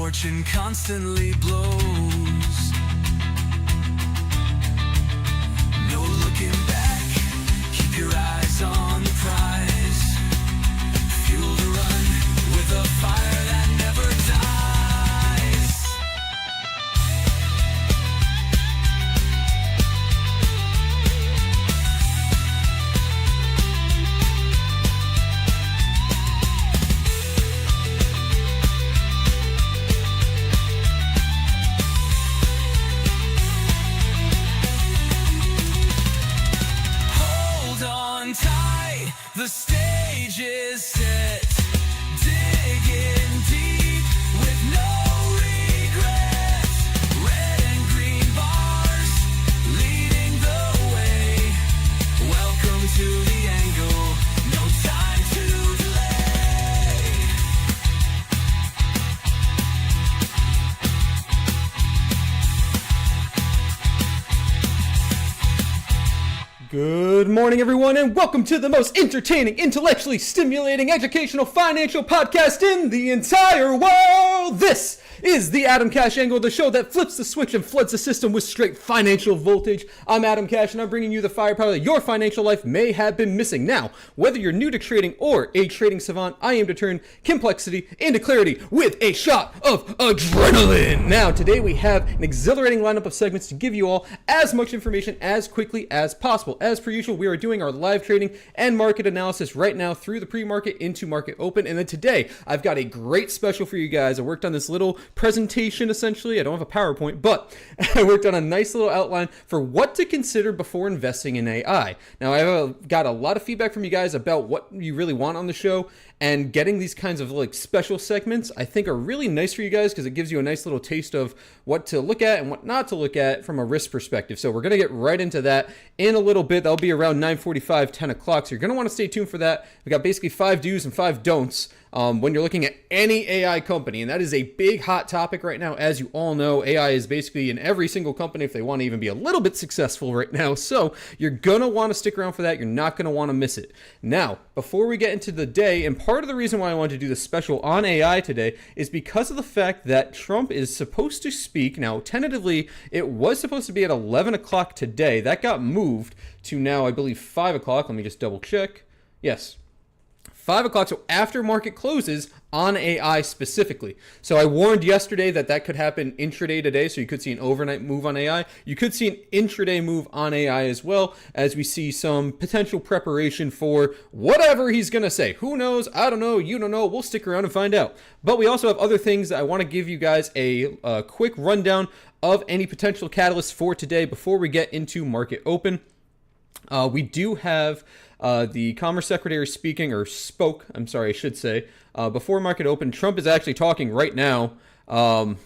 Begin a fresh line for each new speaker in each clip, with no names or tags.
fortune constantly blows. No looking back, keep your eyes on the prize. Fuel to run with a fire that never dies. Hold on tight, the stage is set. Dig in deep with no regrets. Red and green bars leading the way. Welcome to the angle, no time to delay.
Good morning, everyone, and welcome to the most entertaining, intellectually stimulating, educational, financial podcast in the entire world. This is the Atomcash Angle, the show that flips the switch and floods the system with straight financial voltage. I'm Atomcash, and I'm bringing you the firepower that your financial life may have been missing. Now, whether you're new to trading or a trading savant, I aim to turn complexity into clarity with a shot of adrenaline. Now, today we have an exhilarating lineup of segments to give you all as much information as quickly as possible. As per usual, we are doing our live trading and market analysis right now through the pre-market into market open. And then today, I've got a great special for you guys. I worked on this little presentation, essentially. I don't have a PowerPoint, but I worked on a nice little outline for what to consider before investing in AI. Now, I've got a lot of feedback from you guys about what you really want on the show, and getting these kinds of like special segments I think are really nice for you guys because it gives you a nice little taste of what to look at and what not to look at from a risk perspective. So we're going to get right into that in a little bit. That'll be around 9:45, 10 o'clock. So you're going to want to stay tuned for that. We got basically 5 do's and 5 don'ts when you're looking at any AI company. And that is a big hot topic right now. As you all know, AI is basically in every single company if they want to even be a little bit successful right now. So you're going to want to stick around for that. You're not going to want to miss it. Now, before we get into the day, and part of the reason why I wanted to do this special on AI today is because of the fact that Trump is supposed to speak. Now, tentatively, it was supposed to be at 11 o'clock today. That got moved to now, I believe, 5 o'clock. Let me just double check. Yes. 5 o'clock, so after market closes on AI specifically. So I warned yesterday that that could happen intraday today, so you could see an overnight move on AI. You could see an intraday move on AI as well, as we see some potential preparation for whatever he's going to say. Who knows? I don't know. You don't know. We'll stick around and find out. But we also have other things that I want to give you guys a quick rundown of any potential catalysts for today before we get into market open. We do have the Commerce Secretary spoke, I should say, before market open. Trump is actually talking right now about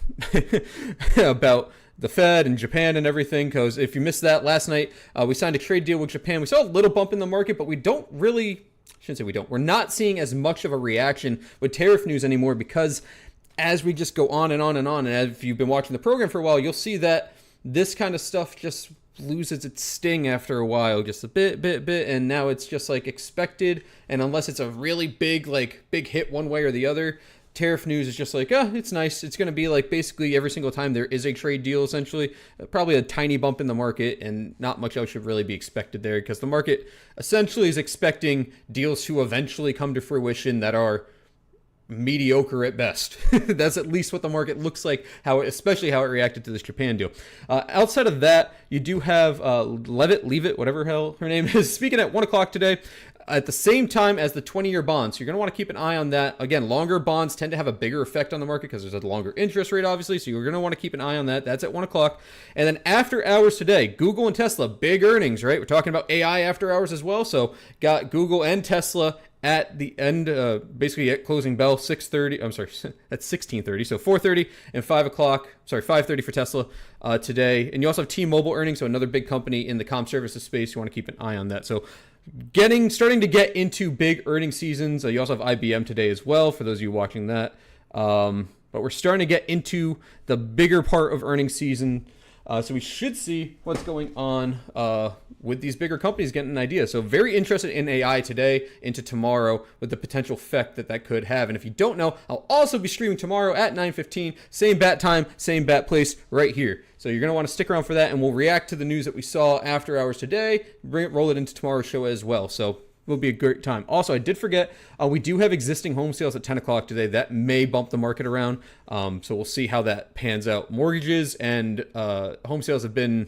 the Fed and Japan and everything, because if you missed that last night, we signed a trade deal with Japan. We saw a little bump in the market, but we're not seeing as much of a reaction with tariff news anymore, because as we just go on and on and on, and if you've been watching the program for a while, you'll see that this kind of stuff just loses its sting after a while, just a bit, and now it's just like expected. And unless it's a really big hit one way or the other, tariff news is just like, it's nice. It's going to be like basically every single time there is a trade deal, essentially, probably a tiny bump in the market, and not much else should really be expected there, because the market essentially is expecting deals to eventually come to fruition that are mediocre at best. That's at least what the market looks like, especially how it reacted to this Japan deal. Outside of that, you do have Levitt, whatever hell her name is, speaking at 1 o'clock today at the same time as the 20-year bonds. So you're going to want to keep an eye on that. Again, longer bonds tend to have a bigger effect on the market because there's a longer interest rate, obviously. So you're going to want to keep an eye on that. That's at 1 o'clock. And then after hours today, Google and Tesla, big earnings, right? We're talking about AI after hours as well. So got Google and Tesla at the end, basically at closing bell, 6:30. I'm sorry, that's 16:30. So 4:30 and 5 o'clock. Sorry, 5:30 for Tesla today. And you also have T-Mobile earnings, so another big company in the comm services space. You want to keep an eye on that. So starting to get into big earnings seasons. You also have IBM today as well, for those of you watching that. But we're starting to get into the bigger part of earnings season. So we should see what's going on with these bigger companies getting an idea. So very interested in AI today into tomorrow with the potential effect that could have. And if you don't know, I'll also be streaming tomorrow at 9:15, same bat time, same bat place right here. So you're going to want to stick around for that, and we'll react to the news that we saw after hours today, roll it into tomorrow's show as well. So will be a great time. Also, I did forget, we do have existing home sales at 10 o'clock today. That may bump the market around. So we'll see how that pans out. Mortgages and home sales have been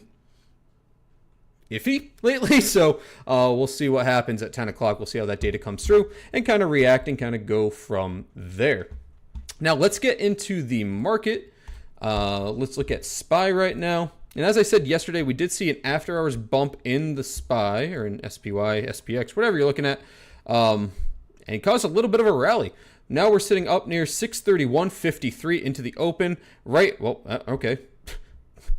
iffy lately. So we'll see what happens at 10 o'clock. We'll see how that data comes through and kind of react and kind of go from there. Now, let's get into the market. Let's look at SPY right now. And as I said yesterday, we did see an after hours bump in the SPY or in SPY, SPX, whatever you're looking at, and it caused a little bit of a rally. Now we're sitting up near 631.53 into the open. Right, well, okay.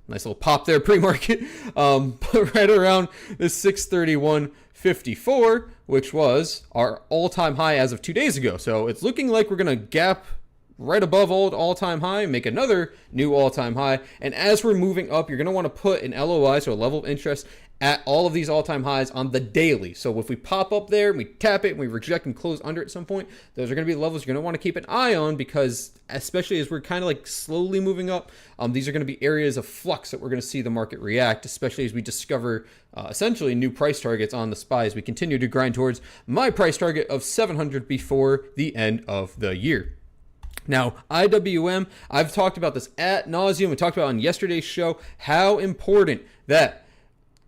Nice little pop there pre-market. But right around the 631.54, which was our all-time high as of 2 days ago. So it's looking like we're going to gap right above old all-time high, make another new all-time high. And as we're moving up, you're going to want to put an LOI, so a level of interest, at all of these all-time highs on the daily. So if we pop up there and we tap it and we reject and close under at some point, those are going to be levels you're going to want to keep an eye on, because especially as we're kind of like slowly moving up, these are going to be areas of flux that we're going to see the market react, especially as we discover essentially new price targets on the SPY as we continue to grind towards my price target of 700 before the end of the year. Now, IWM, I've talked about this ad nauseum. We talked about on yesterday's show how important that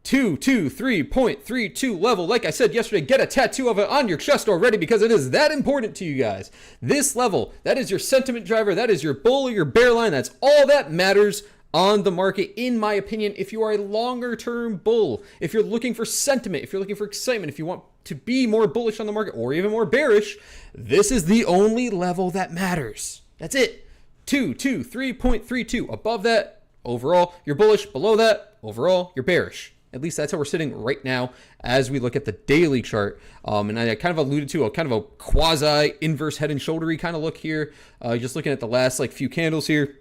223.32 level, like I said yesterday, get a tattoo of it on your chest already, because it is that important to you guys. This level, that is your sentiment driver. That is your bull or your bear line. That's all that matters on the market, in my opinion. If you are a longer term bull, if you're looking for sentiment, if you're looking for excitement, if you want to be more bullish on the market or even more bearish, this is the only level that matters. That's it. 223.32. Above that, overall, you're bullish. Below that, overall, you're bearish. At least that's how we're sitting right now as we look at the daily chart. And I kind of alluded to a kind of a quasi inverse head and shouldery kind of look here. Just looking at the last few candles here.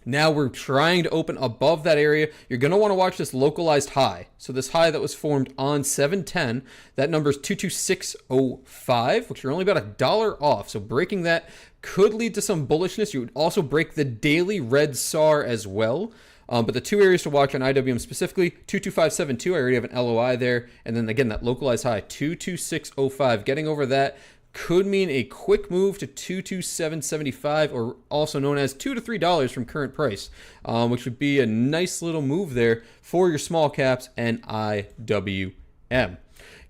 Now we're trying to open above that area. You're going to want to watch this localized high. So this high that was formed on 710, that number is 226.05, which are only about $1 off. So breaking that could lead to some bullishness. You would also break the daily red SAR as well. But the two areas to watch on IWM specifically, 225.72, I already have an LOI there. And then again, that localized high, 226.05, getting over that could mean a quick move to 227.75, or also known as $2 to $3 from current price, which would be a nice little move there for your small caps and IWM.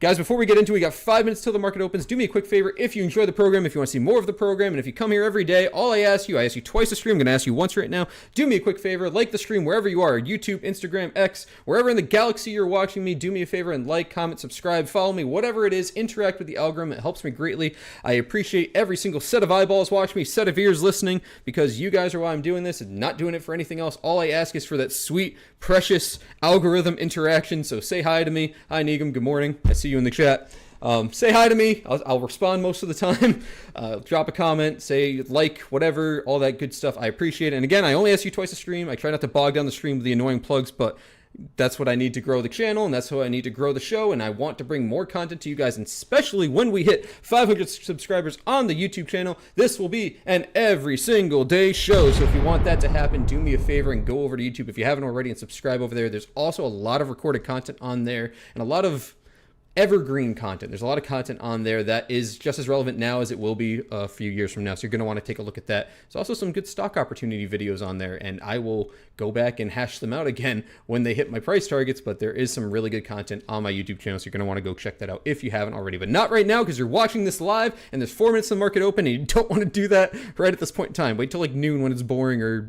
Guys, before we get into it, we got 5 minutes till the market opens. Do me a quick favor. If you enjoy the program, if you want to see more of the program, and if you come here every day, all I ask you twice a stream. I'm going to ask you once right now. Do me a quick favor. Like the stream wherever you are, YouTube, Instagram, X, wherever in the galaxy you're watching me. Do me a favor and like, comment, subscribe, follow me, whatever it is. Interact with the algorithm. It helps me greatly. I appreciate every single set of eyeballs watching me, set of ears listening, because you guys are why I'm doing this and not doing it for anything else. All I ask is for that sweet, precious algorithm interaction. So say hi to me. Hi, Negum. Good morning. I see you in the chat. Say hi to me. I'll respond most of the time. Drop a comment, say like, whatever, all that good stuff. I appreciate it. And again, I only ask you twice a stream. I try not to bog down the stream with the annoying plugs, but that's what I need to grow the channel, and that's how I need to grow the show, and I want to bring more content to you guys, and especially when we hit 500 subscribers on the YouTube channel. This will be an every single day show, so if you want that to happen, do me a favor and go over to YouTube if you haven't already and subscribe over there. There's also a lot of recorded content on there and a lot of evergreen content. There's a lot of content on there that is just as relevant now as it will be a few years from now. So you're going to want to take a look at that. There's also some good stock opportunity videos on there, and I will go back and hash them out again when they hit my price targets, but there is some really good content on my YouTube channel. So you're going to want to go check that out if you haven't already, but not right now because you're watching this live and there's 4 minutes of the market open and you don't want to do that right at this point in time. Wait till like noon when it's boring, or,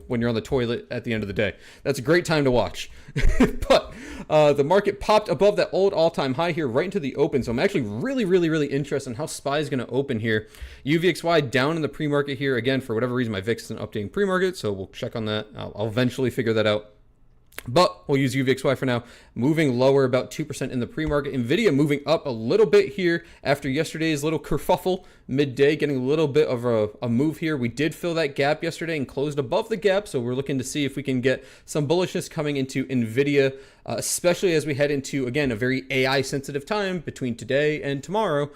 when you're on the toilet at the end of the day. That's a great time to watch. But the market popped above that old all-time high here right into the open. So I'm actually really interested in how SPY is going to open here. UVXY down in the pre-market here. Again, for whatever reason, my VIX isn't updating pre-market, so we'll check on that. I'll eventually figure that out. But we'll use UVXY for now. Moving lower about 2% in the pre-market. NVIDIA moving up a little bit here after yesterday's little kerfuffle midday, getting a little bit of a move here. We did fill that gap yesterday and closed above the gap, so we're looking to see if we can get some bullishness coming into NVIDIA, especially as we head into, again, a very AI-sensitive time between today and tomorrow,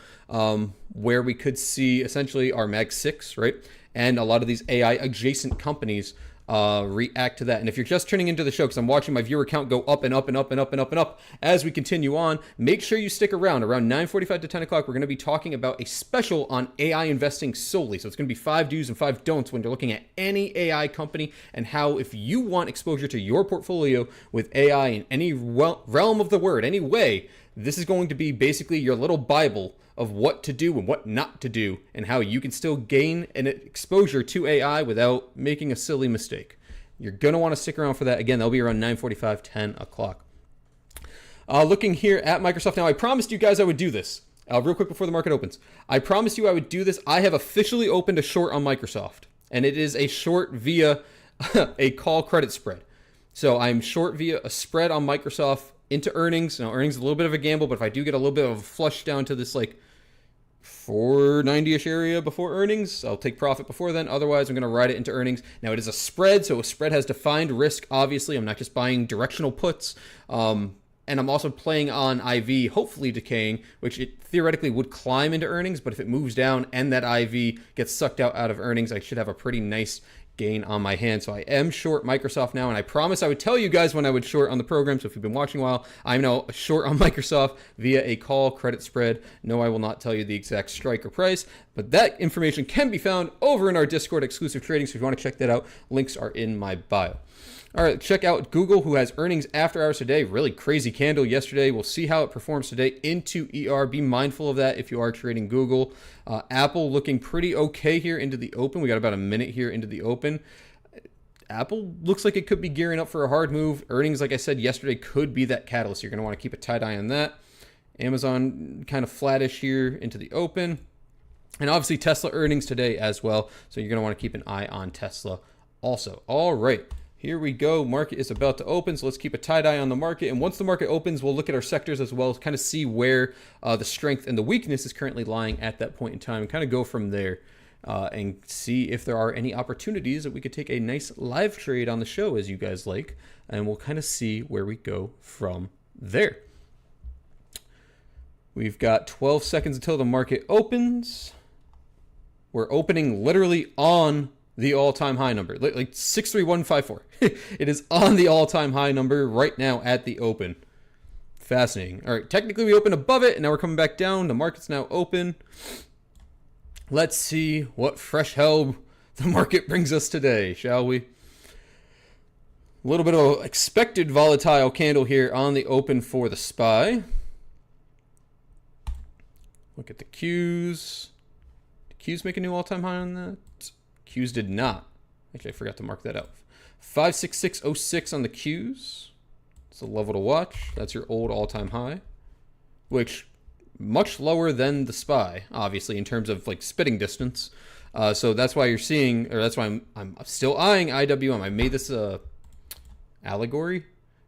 where we could see essentially our Mag 6, right? And a lot of these AI-adjacent companies react to that. And if you're just tuning into the show, because I'm watching my viewer count go up and up and up and up and up and up as we continue on, make sure you stick around 9:45 to 10 o'clock. We're going to be talking about a special on AI investing solely. So it's going to be 5 do's and 5 don'ts when you're looking at any AI company, and how, if you want exposure to your portfolio with AI in any realm of the word, any way, this is going to be basically your little Bible of what to do and what not to do, and how you can still gain an exposure to AI without making a silly mistake. You're going to want to stick around for that. Again, that'll be around 9:45, 10 o'clock. Looking here at Microsoft now, I promised you guys I would do this. Real quick before the market opens. I promised you I would do this. I have officially opened a short on Microsoft, and it is a short via a call credit spread. So I'm short via a spread on Microsoft into earnings. Now, earnings is a little bit of a gamble, but if I do get a little bit of a flush down to this like 490-ish area before earnings, I'll take profit before then. Otherwise, I'm going to ride it into earnings. Now, it is a spread, so a spread has defined risk, obviously. I'm not just buying directional puts. And I'm also playing on IV, hopefully decaying, which it theoretically would climb into earnings, but if it moves down and that IV gets sucked out of earnings, I should have a pretty nice gain on my hand. So I am short Microsoft now, and I promise I would tell you guys when I would short on the program. So if you've been watching a while, I'm now short on Microsoft via a call credit spread. No, I will not tell you the exact strike or price, but that information can be found over in our Discord exclusive trading. So if you want to check that out, links are in my bio. All right, check out Google, who has earnings after hours today. Really crazy candle yesterday. We'll see how it performs today into ER. Be mindful of that if you are trading Google. Apple looking pretty okay here into the open. We got about a minute here into the open. Apple looks like it could be gearing up for a hard move. Earnings, like I said yesterday, could be that catalyst. You're going to want to keep a tight eye on that. Amazon kind of flattish here into the open. And obviously Tesla earnings today as well. So you're going to want to keep an eye on Tesla also. All right. Here we go. Market is about to open, so let's keep a tight eye on the market. And once the market opens, we'll look at our sectors as well, kind of see where the strength and the weakness is currently lying at that point in time, and kind of go from there and see if there are any opportunities that we could take a nice live trade on the show, as you guys like, and we'll kind of see where we go from there. We've got 12 seconds until the market opens. We're opening literally on the all-time high number, like 63154. It is on the all-time high number right now at the open. Fascinating. All right, technically we opened above it, and now we're coming back down. The market's now open. Let's see what fresh hell the market brings us today, shall we? A little bit of an expected volatile candle here on the open for the SPY. Look at the Qs. Did Qs make a new all-time high on that? Qs did not. Actually, I forgot to mark that out. 56606 on the Qs. It's a level to watch. That's your old all-time high, which much lower than the SPY, obviously, in terms of like spitting distance. So that's why you're seeing, or that's why I'm still eyeing IWM. I made this allegory,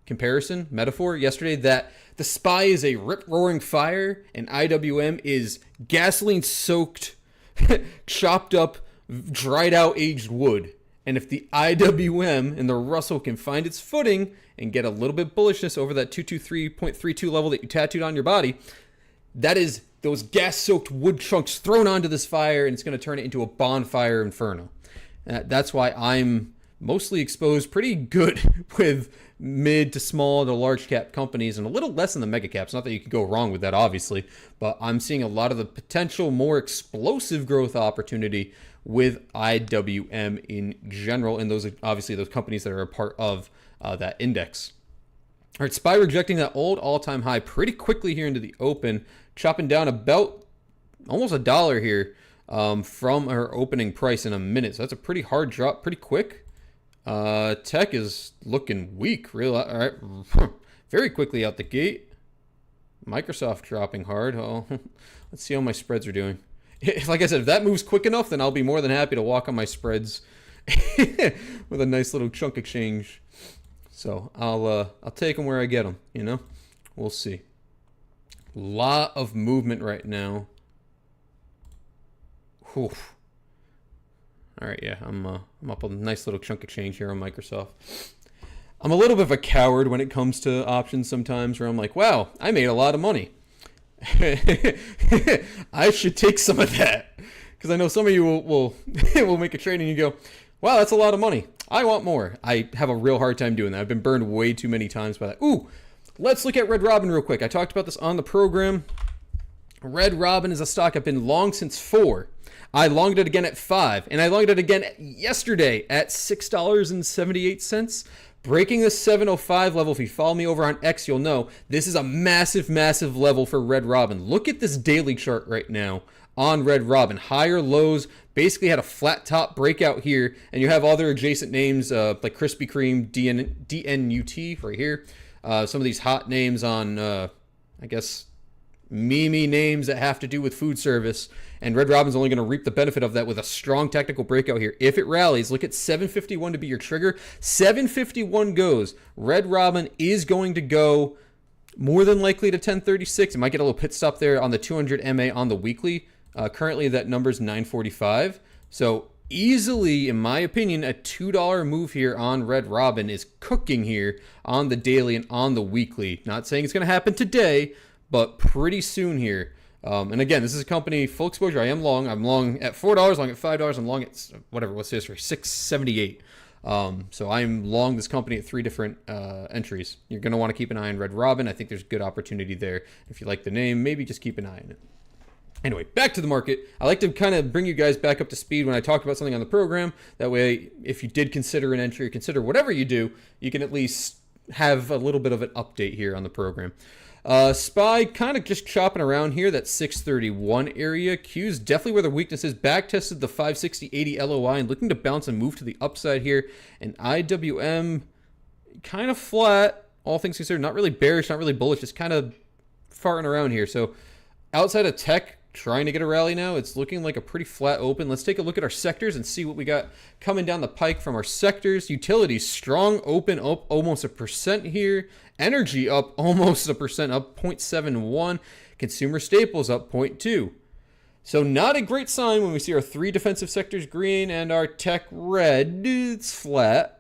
comparison, metaphor yesterday that the SPY is a rip-roaring fire and IWM is gasoline-soaked, chopped up, dried out aged wood. And if the IWM and the Russell can find its footing and get a little bit bullishness over that 223.32 level that you tattooed on your body, that is those gas-soaked wood chunks thrown onto this fire, and it's going to turn it into a bonfire inferno. That's why I'm mostly exposed pretty good with mid to small to large cap companies, and a little less in the mega caps. Not that you can go wrong with that, obviously, but I'm seeing a lot of the potential more explosive growth opportunity with IWM in general, and those are obviously those companies that are a part of that index. All right, SPY rejecting that old all-time high pretty quickly here into the open, chopping down about almost $1 here from our opening price in a minute. So that's a pretty hard drop, pretty quick. Tech is looking weak, really. All right, very quickly out the gate. Microsoft dropping hard. Oh, let's see how my spreads are doing. Like I said, if that moves quick enough, then I'll be more than happy to walk on my spreads with a nice little chunk exchange. So I'll take them where I get them. You know, we'll see. Lot of movement right now. Whew. All right, yeah, I'm up a nice little chunk of change here on Microsoft. I'm a little bit of a coward when it comes to options sometimes, where I'm like, wow, I made a lot of money. I should take some of that, because I know some of you will will make a trade and you go, wow, that's a lot of money. I want more. I have a real hard time doing that. I've been burned way too many times by that. Ooh, let's look at Red Robin real quick. I talked about this on the program. Red Robin is a stock I've been long since 4. I longed it again at 5, and I longed it again yesterday at $6.78. Breaking the 705 level. If you follow me over on X, you'll know this is a massive, massive level for Red Robin. Look at this daily chart right now on Red Robin. Higher lows, basically had a flat top breakout here, and you have all their adjacent names like Krispy Kreme, DNUT right here. Some of these hot names on, I guess, meme names that have to do with food service, and Red Robin's only going to reap the benefit of that with a strong technical breakout here. If it rallies, look at 751 to be your trigger. 751 goes. Red Robin is going to go more than likely to 1036. It might get a little pit stop there on the 200 MA on the weekly. Currently that number's 945. So easily, in my opinion, a $2 move here on Red Robin is cooking here on the daily and on the weekly. Not saying it's going to happen today, but pretty soon here. And again, this is a company, full exposure. I am long. I'm long at $4, long at $5. I'm long at whatever, what's this, $6.78. So I'm long this company at 3 different entries. You're going to want to keep an eye on Red Robin. I think there's good opportunity there. If you like the name, maybe just keep an eye on it. Anyway, back to the market. I like to kind of bring you guys back up to speed when I talk about something on the program. That way, if you did consider an entry or consider whatever you do, you can at least have a little bit of an update here on the program. SPY kind of just chopping around here, that 631 area. Q's definitely where the weakness is. Back tested the 560.80 LOI and looking to bounce and move to the upside here. And IWM kind of flat, all things considered. Not really bearish, not really bullish, just kind of farting around here. So outside of tech, trying to get a rally now, it's looking like a pretty flat open. Let's take a look at our sectors and see what we got coming down the pike from our sectors. Utilities, strong open, up almost 1% here. Energy up almost 1%, up 0.71. Consumer staples up 0.2. So not a great sign when we see our 3 defensive sectors green and our tech red. It's flat.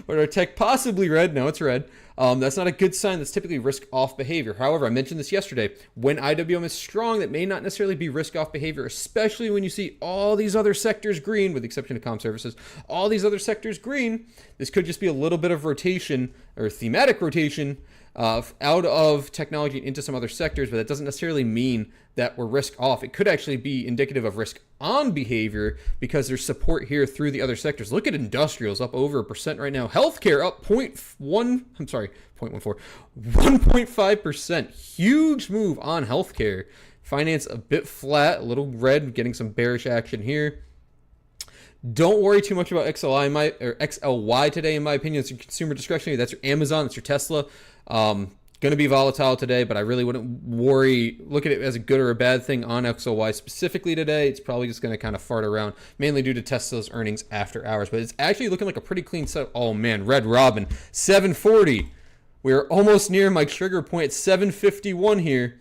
But our tech possibly red. No, it's red. That's not a good sign. That's typically risk-off behavior. However, I mentioned this yesterday. When IWM is strong, that may not necessarily be risk-off behavior, especially when you see all these other sectors green, with the exception of comm services, all these other sectors green. This could just be a little bit of rotation or thematic rotation out of technology and into some other sectors, but that doesn't necessarily mean that we're risk off. It could actually be indicative of risk on behavior because there's support here through the other sectors. Look at industrials up over 1% right now. Healthcare up 1.5%. Huge move on healthcare. Finance a bit flat, a little red, getting some bearish action here. Don't worry too much about XLY today, in my opinion. It's your consumer discretionary. That's your Amazon. That's your Tesla. Going to be volatile today, but I really wouldn't worry. Look at it as a good or a bad thing on XLY specifically today. It's probably just going to kind of fart around, mainly due to Tesla's earnings after hours. But it's actually looking like a pretty clean set. Oh, man. Red Robin, 740. We're almost near my trigger point at 751 here.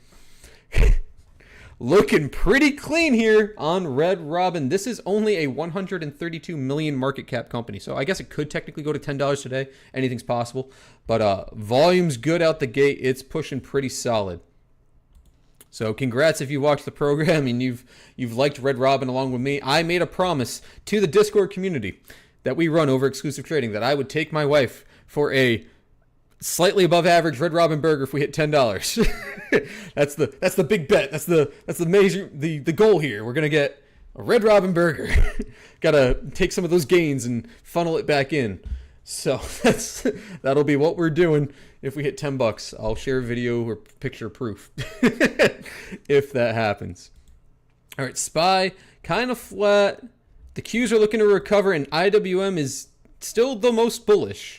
Looking pretty clean here on Red Robin. This is only a 132 million market cap company, so I guess it could technically go to $10 today. Anything's possible, but volume's good out the gate. It's pushing pretty solid. So congrats if you watched the program and you've liked Red Robin along with me. I made a promise to the Discord community that we run over exclusive trading that I would take my wife for a slightly above average Red Robin burger if we hit $10. That's the big bet. That's the major the goal here. We're gonna get a Red Robin burger. Gotta take some of those gains and funnel it back in. So that'll be what we're doing if we hit $10. I'll share a video or picture proof if that happens. All right, SPY kind of flat. The Qs are looking to recover, and IWM is still the most bullish.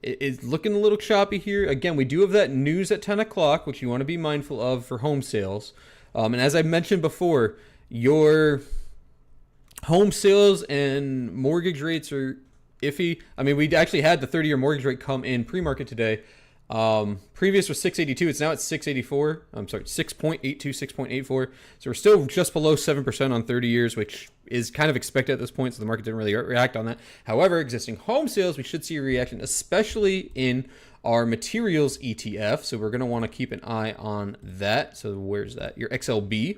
It's looking a little choppy here. Again, we do have that news at 10 o'clock, which you want to be mindful of for home sales. And as I mentioned before, your home sales and mortgage rates are iffy. I mean, we actually had the 30-year mortgage rate come in pre-market today. Previous was 682. It's now at 684. I'm sorry, 6.82, 6.84. So we're still just below 7% on 30 years, which is kind of expected at this point. So the market didn't really react on that. However, existing home sales, we should see a reaction, especially in our materials ETF. So we're going to want to keep an eye on that. So where's that? Your XLB.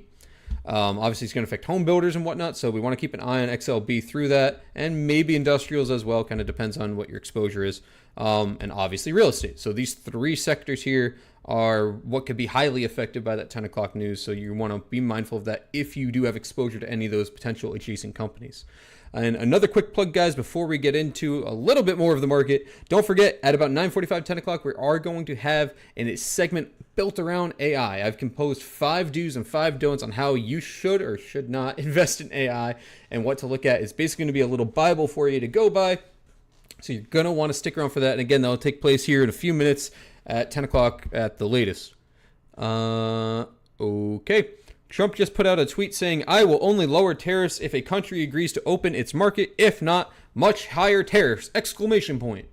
Obviously, it's going to affect home builders and whatnot, so we want to keep an eye on XLB through that, and maybe industrials as well. Kind of depends on what your exposure is, and obviously real estate. So these three sectors here are what could be highly affected by that 10 o'clock news, so you want to be mindful of that if you do have exposure to any of those potential adjacent companies. And another quick plug, guys, before we get into a little bit more of the market, don't forget, at about 9:45, 10 o'clock, we are going to have a segment built around AI. I've composed 5 do's and 5 don'ts on how you should or should not invest in AI, and what to look at. Is basically going to be a little Bible for you to go by. So you're going to want to stick around for that. And again, that'll take place here in a few minutes at 10 o'clock at the latest. Okay. Trump just put out a tweet saying, "I will only lower tariffs if a country agrees to open its market. If not, much higher tariffs!" Exclamation point.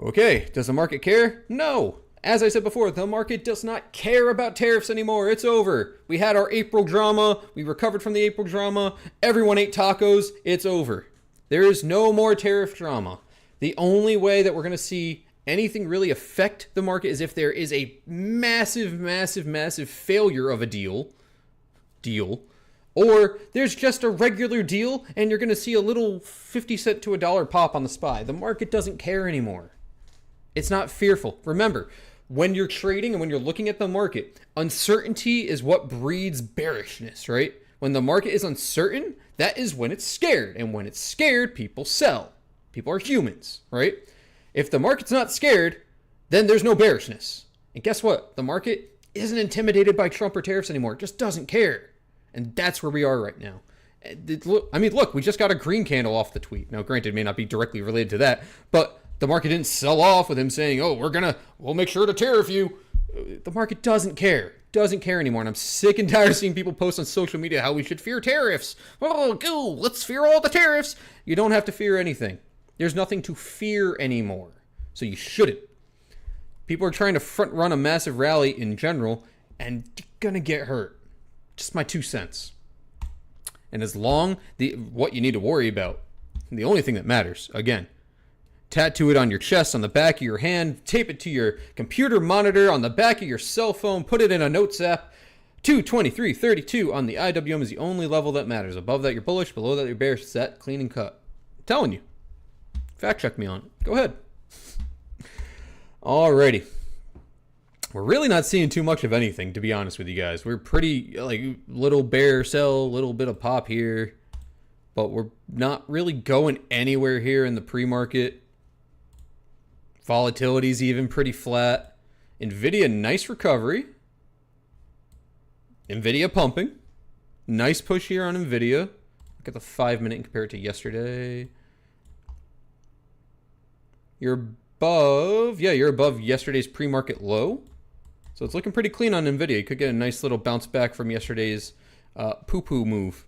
Okay, does the market care? No. As I said before, the market does not care about tariffs anymore. It's over. We had our April drama. We recovered from the April drama. Everyone ate tacos. It's over. There is no more tariff drama. The only way that we're going to see anything really affect the market is if there is a massive, massive, massive failure of a deal, or there's just a regular deal and you're going to see a little 50 cent to $1 pop on the SPY. The market doesn't care anymore. It's not fearful. Remember, when you're trading and when you're looking at the market, uncertainty is what breeds bearishness, right? When the market is uncertain, that is when it's scared. And when it's scared, people sell. People are humans, right? If the market's not scared, then there's no bearishness. And guess what? The market isn't intimidated by Trump or tariffs anymore. It just doesn't care. And that's where we are right now. I mean, look, we just got a green candle off the tweet. Now, granted, it may not be directly related to that, but the market didn't sell off with him saying, "Oh, we'll make sure to tariff you." The market doesn't care. Doesn't care anymore. And I'm sick and tired of seeing people post on social media how we should fear tariffs. Oh, go, let's fear all the tariffs. You don't have to fear anything. There's nothing to fear anymore. So you shouldn't. People are trying to front run a massive rally in general, and you're going to get hurt. Just my 2 cents. And as long, what you need to worry about, the only thing that matters, again, tattoo it on your chest, on the back of your hand, tape it to your computer monitor, on the back of your cell phone, put it in a notes app. 223.32 on the IWM is the only level that matters. Above that, you're bullish. Below that, you're bearish. Set, clean, and cut. I'm telling you. Fact check me on it. Go ahead. Alrighty. We're really not seeing too much of anything, to be honest with you guys. We're pretty, little bear sell, little bit of pop here. But we're not really going anywhere here in the pre-market. Volatility's even pretty flat. NVIDIA, nice recovery. NVIDIA pumping. Nice push here on NVIDIA. Look at the 5-minute and compare it to yesterday. You're above yesterday's pre-market low. So it's looking pretty clean on NVIDIA. You could get a nice little bounce back from yesterday's poo-poo move,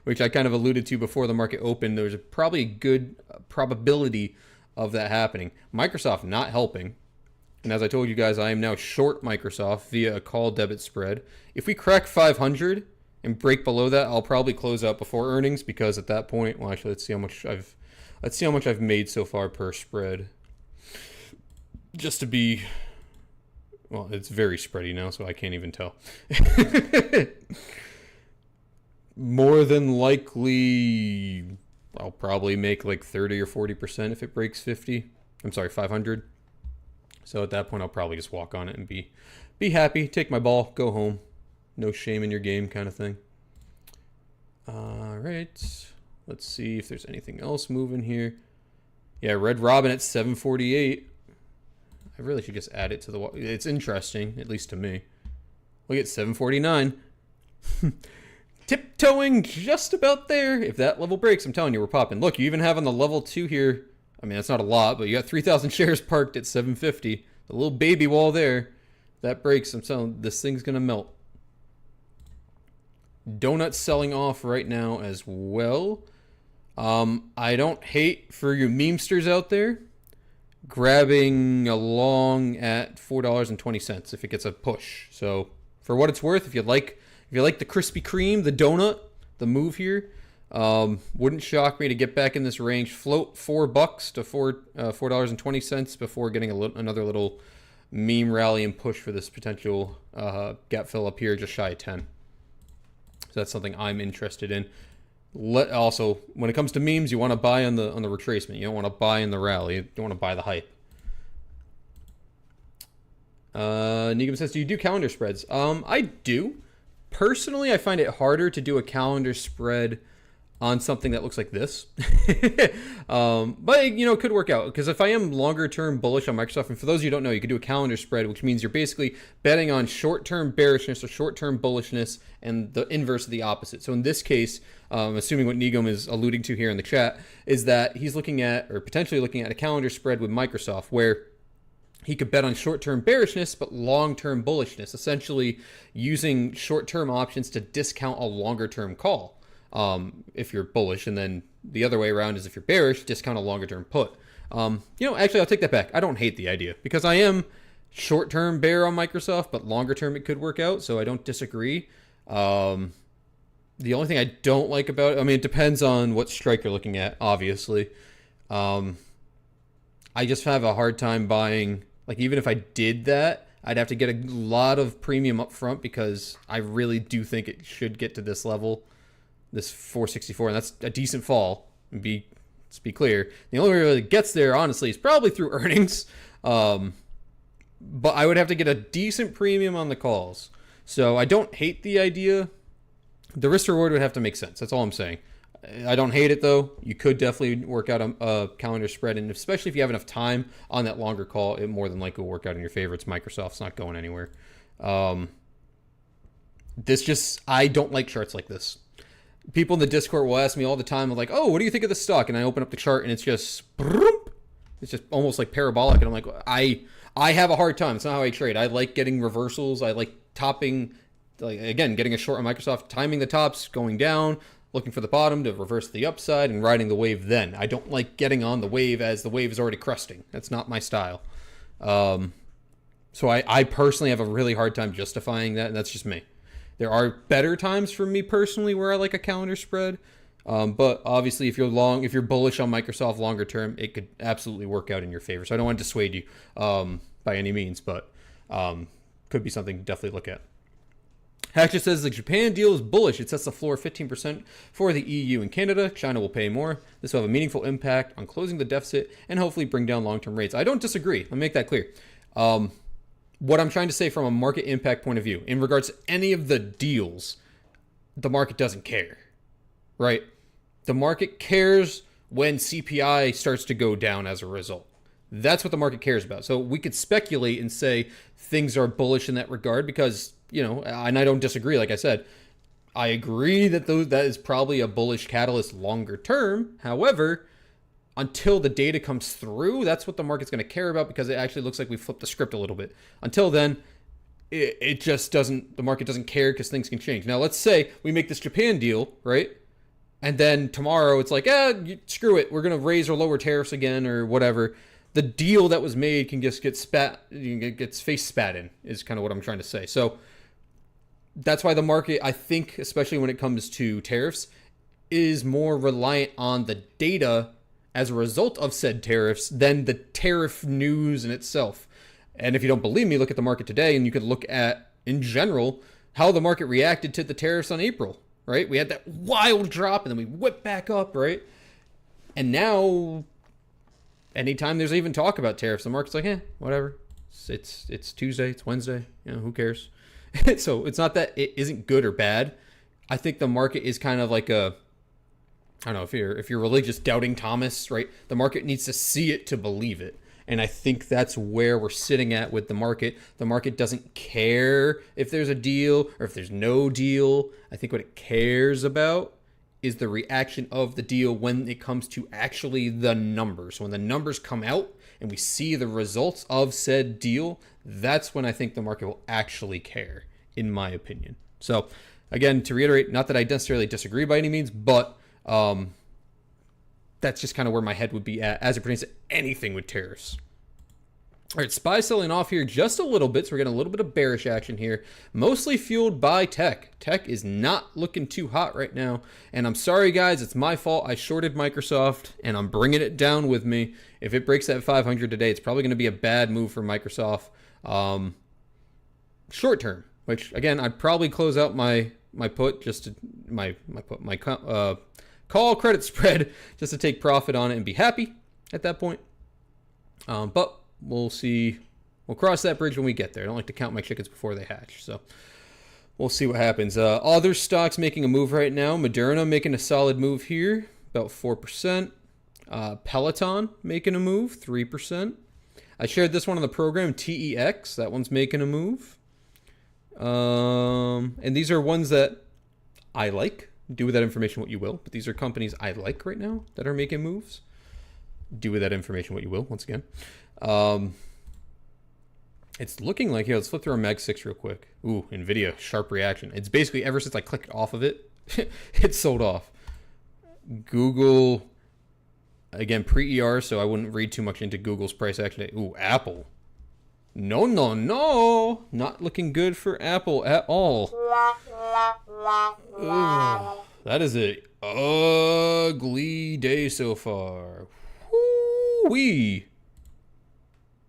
which I kind of alluded to before the market opened. There's probably a good probability of that happening. Microsoft not helping. And as I told you guys, I am now short Microsoft via a call debit spread. If we crack 500 and break below that, I'll probably close out before earnings, because at that point, well, actually, let's see how much I've made so far per spread. Just to be, well, it's very spready now, so I can't even tell. More than likely, I'll probably make like 30 or 40% if it breaks 500. So at that point, I'll probably just walk on it and be happy, take my ball, go home. No shame in your game kind of thing. All right. Let's see if there's anything else moving here. Yeah, Red Robin at 748. I really should just add it to the... It's interesting, at least to me. Look at 749. Tiptoeing just about there. If that level breaks, I'm telling you, we're popping. Look, you even have on the level 2 here. I mean, that's not a lot, but you got 3,000 shares parked at 750. The little baby wall there. If that breaks, I'm telling you, this thing's going to melt. Donuts selling off right now as well. I don't hate for you memesters out there grabbing a long at $4.20 if it gets a push. So for what it's worth, if you like the Krispy Kreme, the donut, the move here, wouldn't shock me to get back in this range. Float $4 to $4.20 before getting another little meme rally and push for this potential gap fill up here, just shy of 10. So that's something I'm interested in. Also, when it comes to memes, you want to buy on the retracement. You don't want to buy in the rally. You don't want to buy the hype. Negum says, do you do calendar spreads? I do. Personally, I find it harder to do a calendar spread on something that looks like this. But, it could work out. Because if I am longer term bullish on Microsoft, and for those of you who don't know, you could do a calendar spread, which means you're basically betting on short-term bearishness or short-term bullishness and the inverse of the opposite. So in this case, assuming what Negum is alluding to here in the chat, is that he's looking at, or potentially looking at, a calendar spread with Microsoft where he could bet on short-term bearishness, but long-term bullishness, essentially using short-term options to discount a longer-term call. If you're bullish, and then the other way around is if you're bearish, discount a longer term put. Actually, I'll take that back. I don't hate the idea because I am short term bear on Microsoft, but longer term it could work out, so I don't disagree. The only thing I don't like about it, it depends on what strike you're looking at, obviously. I just have a hard time buying, even if I did that, I'd have to get a lot of premium up front because I really do think it should get to this level. This 464, and that's a decent fall. Let's be clear. The only way it really gets there, honestly, is probably through earnings. But I would have to get a decent premium on the calls. So I don't hate the idea. The risk reward would have to make sense. That's all I'm saying. I don't hate it, though. You could definitely work out a calendar spread, and especially if you have enough time on that longer call, it more than likely will work out in your favor. It's Microsoft's not going anywhere. I don't like charts like this. People in the Discord will ask me all the time, like, oh, what do you think of the stock? And I open up the chart and it's just almost like parabolic. And I'm like, I have a hard time. It's not how I trade. I like getting reversals. I like topping, getting a short on Microsoft, timing the tops, going down, looking for the bottom to reverse the upside and riding the wave then. I don't like getting on the wave as the wave is already cresting. That's not my style. So I personally have a really hard time justifying that, and that's just me. There are better times for me personally where I like a calendar spread. But obviously, if you're bullish on Microsoft longer term, it could absolutely work out in your favor. So I don't want to dissuade you by any means, but could be something to definitely look at. Hatchet says the Japan deal is bullish. It sets the floor 15% for the EU and Canada. China will pay more. This will have a meaningful impact on closing the deficit and hopefully bring down long-term rates. I don't disagree. Let me make that clear. What I'm trying to say from a market impact point of view, in regards to any of the deals, the market doesn't care, right? The market cares when CPI starts to go down as a result. That's what the market cares about. So we could speculate and say things are bullish in that regard because, and I don't disagree. Like I said, I agree that that is probably a bullish catalyst longer term. However, until the data comes through, that's what the market's going to care about because it actually looks like we flipped the script a little bit. Until then, it just doesn't, the market doesn't care because things can change. Now, let's say we make this Japan deal, right? And then tomorrow it's like, screw it. We're going to raise or lower tariffs again or whatever. The deal that was made can just gets face spat in is kind of what I'm trying to say. So that's why the market, I think, especially when it comes to tariffs, is more reliant on the data as a result of said tariffs than the tariff news in itself. And if you don't believe me, look at the market today and you could look at, in general, how the market reacted to the tariffs on April, right? We had that wild drop and then we whipped back up, right? And now, anytime there's even talk about tariffs, the market's like, whatever. It's Tuesday, it's Wednesday, who cares? So it's not that it isn't good or bad. I think the market is kind of like I don't know, if you're religious, doubting Thomas, right? The market needs to see it to believe it. And I think that's where we're sitting at with the market. The market doesn't care if there's a deal or if there's no deal. I think what it cares about is the reaction of the deal when it comes to actually the numbers. When the numbers come out and we see the results of said deal, that's when I think the market will actually care, in my opinion. So, again, to reiterate, not that I necessarily disagree by any means, but that's just kind of where my head would be at as it pertains to anything with tariffs. All right, SPY selling off here just a little bit, so we're getting a little bit of bearish action here, mostly fueled by tech. Tech is not looking too hot right now, and I'm sorry, guys, it's my fault. I shorted Microsoft, and I'm bringing it down with me. If it breaks that 500 today, it's probably going to be a bad move for Microsoft short term, which, again, I'd probably close out my put, just to, my call credit spread, just to take profit on it and be happy at that point. But we'll see. We'll cross that bridge when we get there. I don't like to count my chickens before they hatch, so we'll see what happens. Other stocks making a move right now. Moderna making a solid move here, about 4%. Peloton making a move, 3%. I shared this one on the program, TEX. That one's making a move. And these are ones that I like. Do with that information what you will. But these are companies I like right now that are making moves. Do with that information what you will, once again. It's looking like, here, let's flip through our Mag 6 real quick. Ooh, NVIDIA, sharp reaction. It's basically, ever since I clicked off of it, it sold off. Google, again, pre-ER, so I wouldn't read too much into Google's price action. Ooh, Apple. No, no, no. Not looking good for Apple at all. Ugh, that is an ugly day so far. Woo-wee.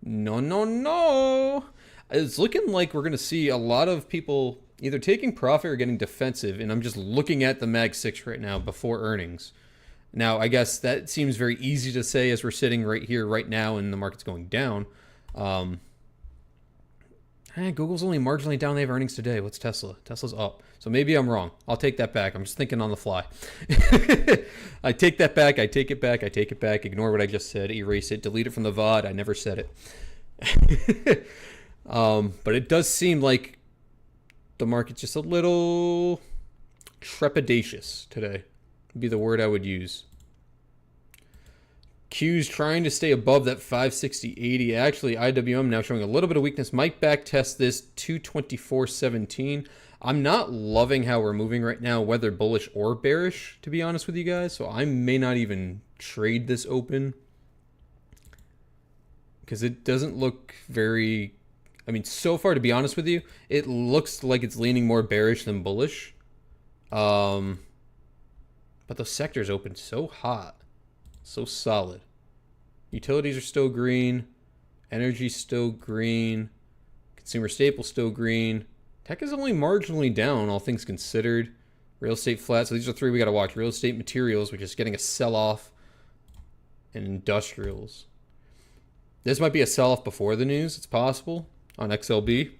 No, no, no. It's looking like we're going to see a lot of people either taking profit or getting defensive, and I'm just looking at the Mag 6 right now before earnings. Now, I guess that seems very easy to say as we're sitting right here, right now, and the market's going down. Google's only marginally down. They have earnings today. What's Tesla? Tesla's up. So maybe I'm wrong. I'll take that back. I'm just thinking on the fly. I take that back. I take it back. I take it back. Ignore what I just said. Erase it. Delete it from the VOD. I never said it. But it does seem like the market's just a little trepidatious today. Would be the word I would use. Q's trying to stay above that 560.80. Actually, IWM now showing a little bit of weakness. Might back test this 224.17. I'm not loving how we're moving right now, whether bullish or bearish, to be honest with you guys. So I may not even trade this open because it doesn't look very... I mean, so far, to be honest with you, it looks like it's leaning more bearish than bullish. But those sectors open so hot. So solid. Utilities are still green. Energy still green. Consumer staples still green. Tech is only marginally down, all things considered. Real estate flat. So these are three we got to watch. Real estate materials, which is getting a sell-off. And industrials. This might be a sell-off before the news. It's possible on XLB.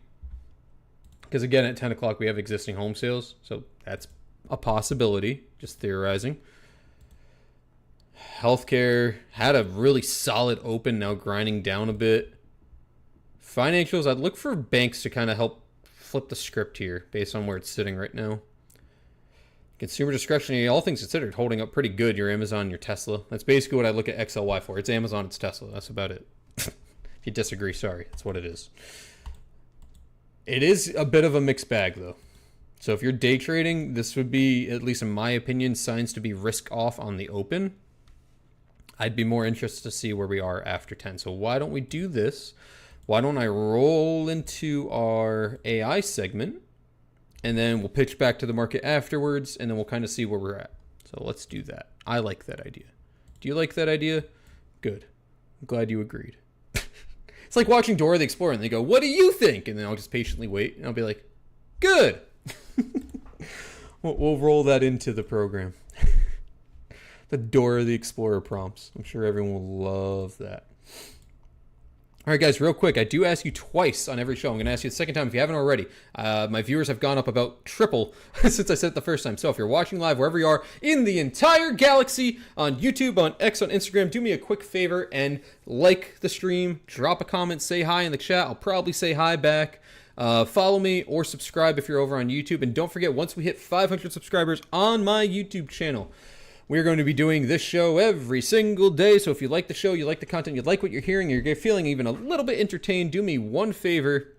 Because again, at 10 o'clock we have existing home sales. So that's a possibility. Just theorizing. Healthcare had a really solid open, now grinding down a bit. Financials, I'd look for banks to kind of help flip the script here based on where it's sitting right now. Consumer discretionary, all things considered, holding up pretty good. Your Amazon, your Tesla. That's basically what I look at XLY for. It's Amazon, it's Tesla. That's about it. If you disagree, sorry. That's what it is. It is a bit of a mixed bag, though. So if you're day trading, this would be, at least in my opinion, signs to be risk off on the open. I'd be more interested to see where we are after 10. So why don't we do this? Why don't I roll into our AI segment, and then we'll pitch back to the market afterwards, and then we'll kind of see where we're at. So let's do that. I like that idea. Do you like that idea? Good. I'm glad you agreed. It's like watching Dora the Explorer, and they go, "What do you think?" And then I'll just patiently wait, and I'll be like, "Good." We'll roll that into the program. The Dora the Explorer prompts. I'm sure everyone will love that. All right, guys, real quick. I do ask you twice on every show. I'm going to ask you the second time if you haven't already. My viewers have gone up about triple since I said it the first time. So if you're watching live, wherever you are in the entire galaxy, on YouTube, on X, on Instagram, do me a quick favor and like the stream. Drop a comment. Say hi in the chat. I'll probably say hi back. Follow me or subscribe if you're over on YouTube. And don't forget, once we hit 500 subscribers on my YouTube channel, we're going to be doing this show every single day. So if you like the show, you like the content, you like what you're hearing, you're feeling even a little bit entertained, do me one favor.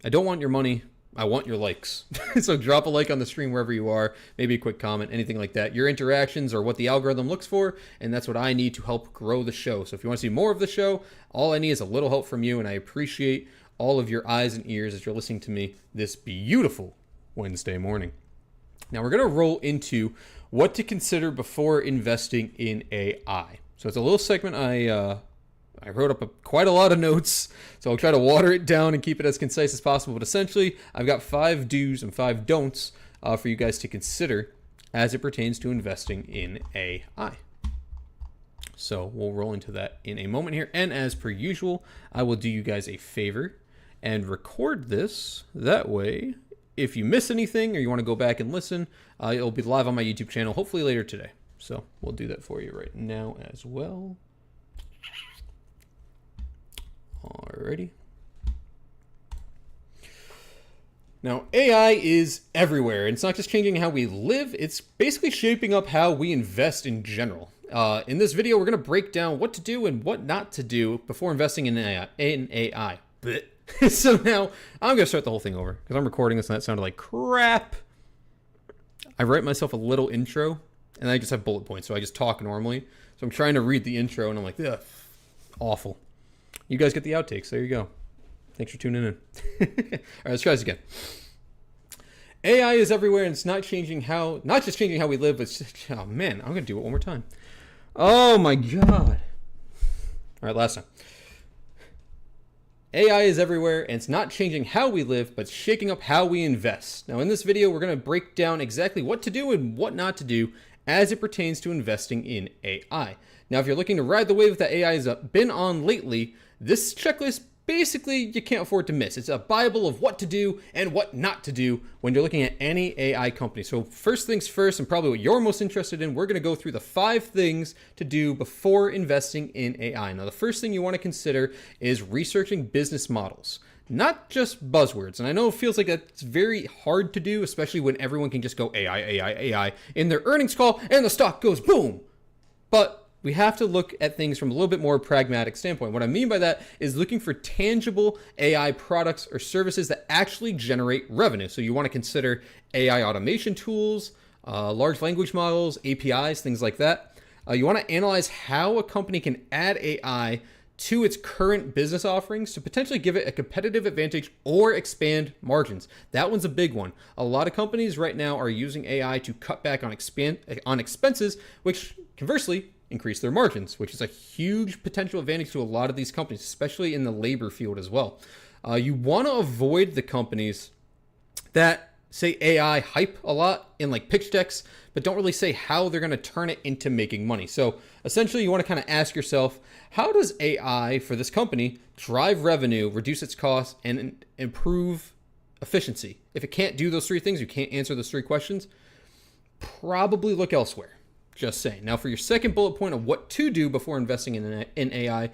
I don't want your money. I want your likes. So drop a like on the stream wherever you are, maybe a quick comment, anything like that. Your interactions are what the algorithm looks for, and that's what I need to help grow the show. So if you want to see more of the show, all I need is a little help from you, and I appreciate all of your eyes and ears as you're listening to me this beautiful Wednesday morning. Now we're going to roll into what to consider before investing in AI. So it's a little segment I wrote up quite a lot of notes, so I'll try to water it down and keep it as concise as possible. But essentially, I've got 5 do's and 5 don'ts for you guys to consider as it pertains to investing in AI. So we'll roll into that in a moment here. And as per usual, I will do you guys a favor and record this. That way, if you miss anything or you want to go back and listen, it'll be live on my YouTube channel, hopefully later today. So we'll do that for you right now as well. Alrighty. Now, AI is everywhere, and it's not just changing how we live, it's basically shaping up how we invest in general. In this video, we're going to break down what to do and what not to do before investing in AI. So now, I'm going to start the whole thing over, because I'm recording this and that sounded like crap. I write myself a little intro, and I just have bullet points, so I just talk normally. So I'm trying to read the intro, and I'm like, ugh, awful. You guys get the outtakes. There you go. Thanks for tuning in. All right, let's try this again. AI is everywhere, and it's not just changing how we live, but oh man, I'm gonna do it one more time. Oh my god. All right, last time. AI is everywhere, and it's not changing how we live, but shaking up how we invest. Now, in this video, we're gonna break down exactly what to do and what not to do as it pertains to investing in AI. Now, if you're looking to ride the wave that AI has been on lately, this checklist basically you can't afford to miss. It's a Bible of what to do and what not to do when you're looking at any AI company. So first things first, and probably what you're most interested in, we're going to go through the 5 things to do before investing in AI. Now, the first thing you want to consider is researching business models. Not just buzzwords. And I know it feels like that's very hard to do, especially when everyone can just go AI in their earnings call and the stock goes boom. But we have to look at things from a little bit more pragmatic standpoint. What I mean by that is looking for tangible AI products or services that actually generate revenue. So you want to consider AI automation tools, large language models, APIs, things like that. You want to analyze how a company can add AI to its current business offerings to potentially give it a competitive advantage or expand margins. That one's a big one. A lot of companies right now are using AI to cut back on expenses, which conversely increase their margins, which is a huge potential advantage to a lot of these companies, especially in the labor field as well. You want to avoid the companies that say AI hype a lot in like pitch decks, but don't really say how they're going to turn it into making money. So essentially you want to kind of ask yourself, how does AI for this company drive revenue, reduce its costs, and improve efficiency? If it can't do those 3 things, you can't answer those 3 questions, probably look elsewhere. Just saying. Now, for your second bullet point of what to do before investing in AI,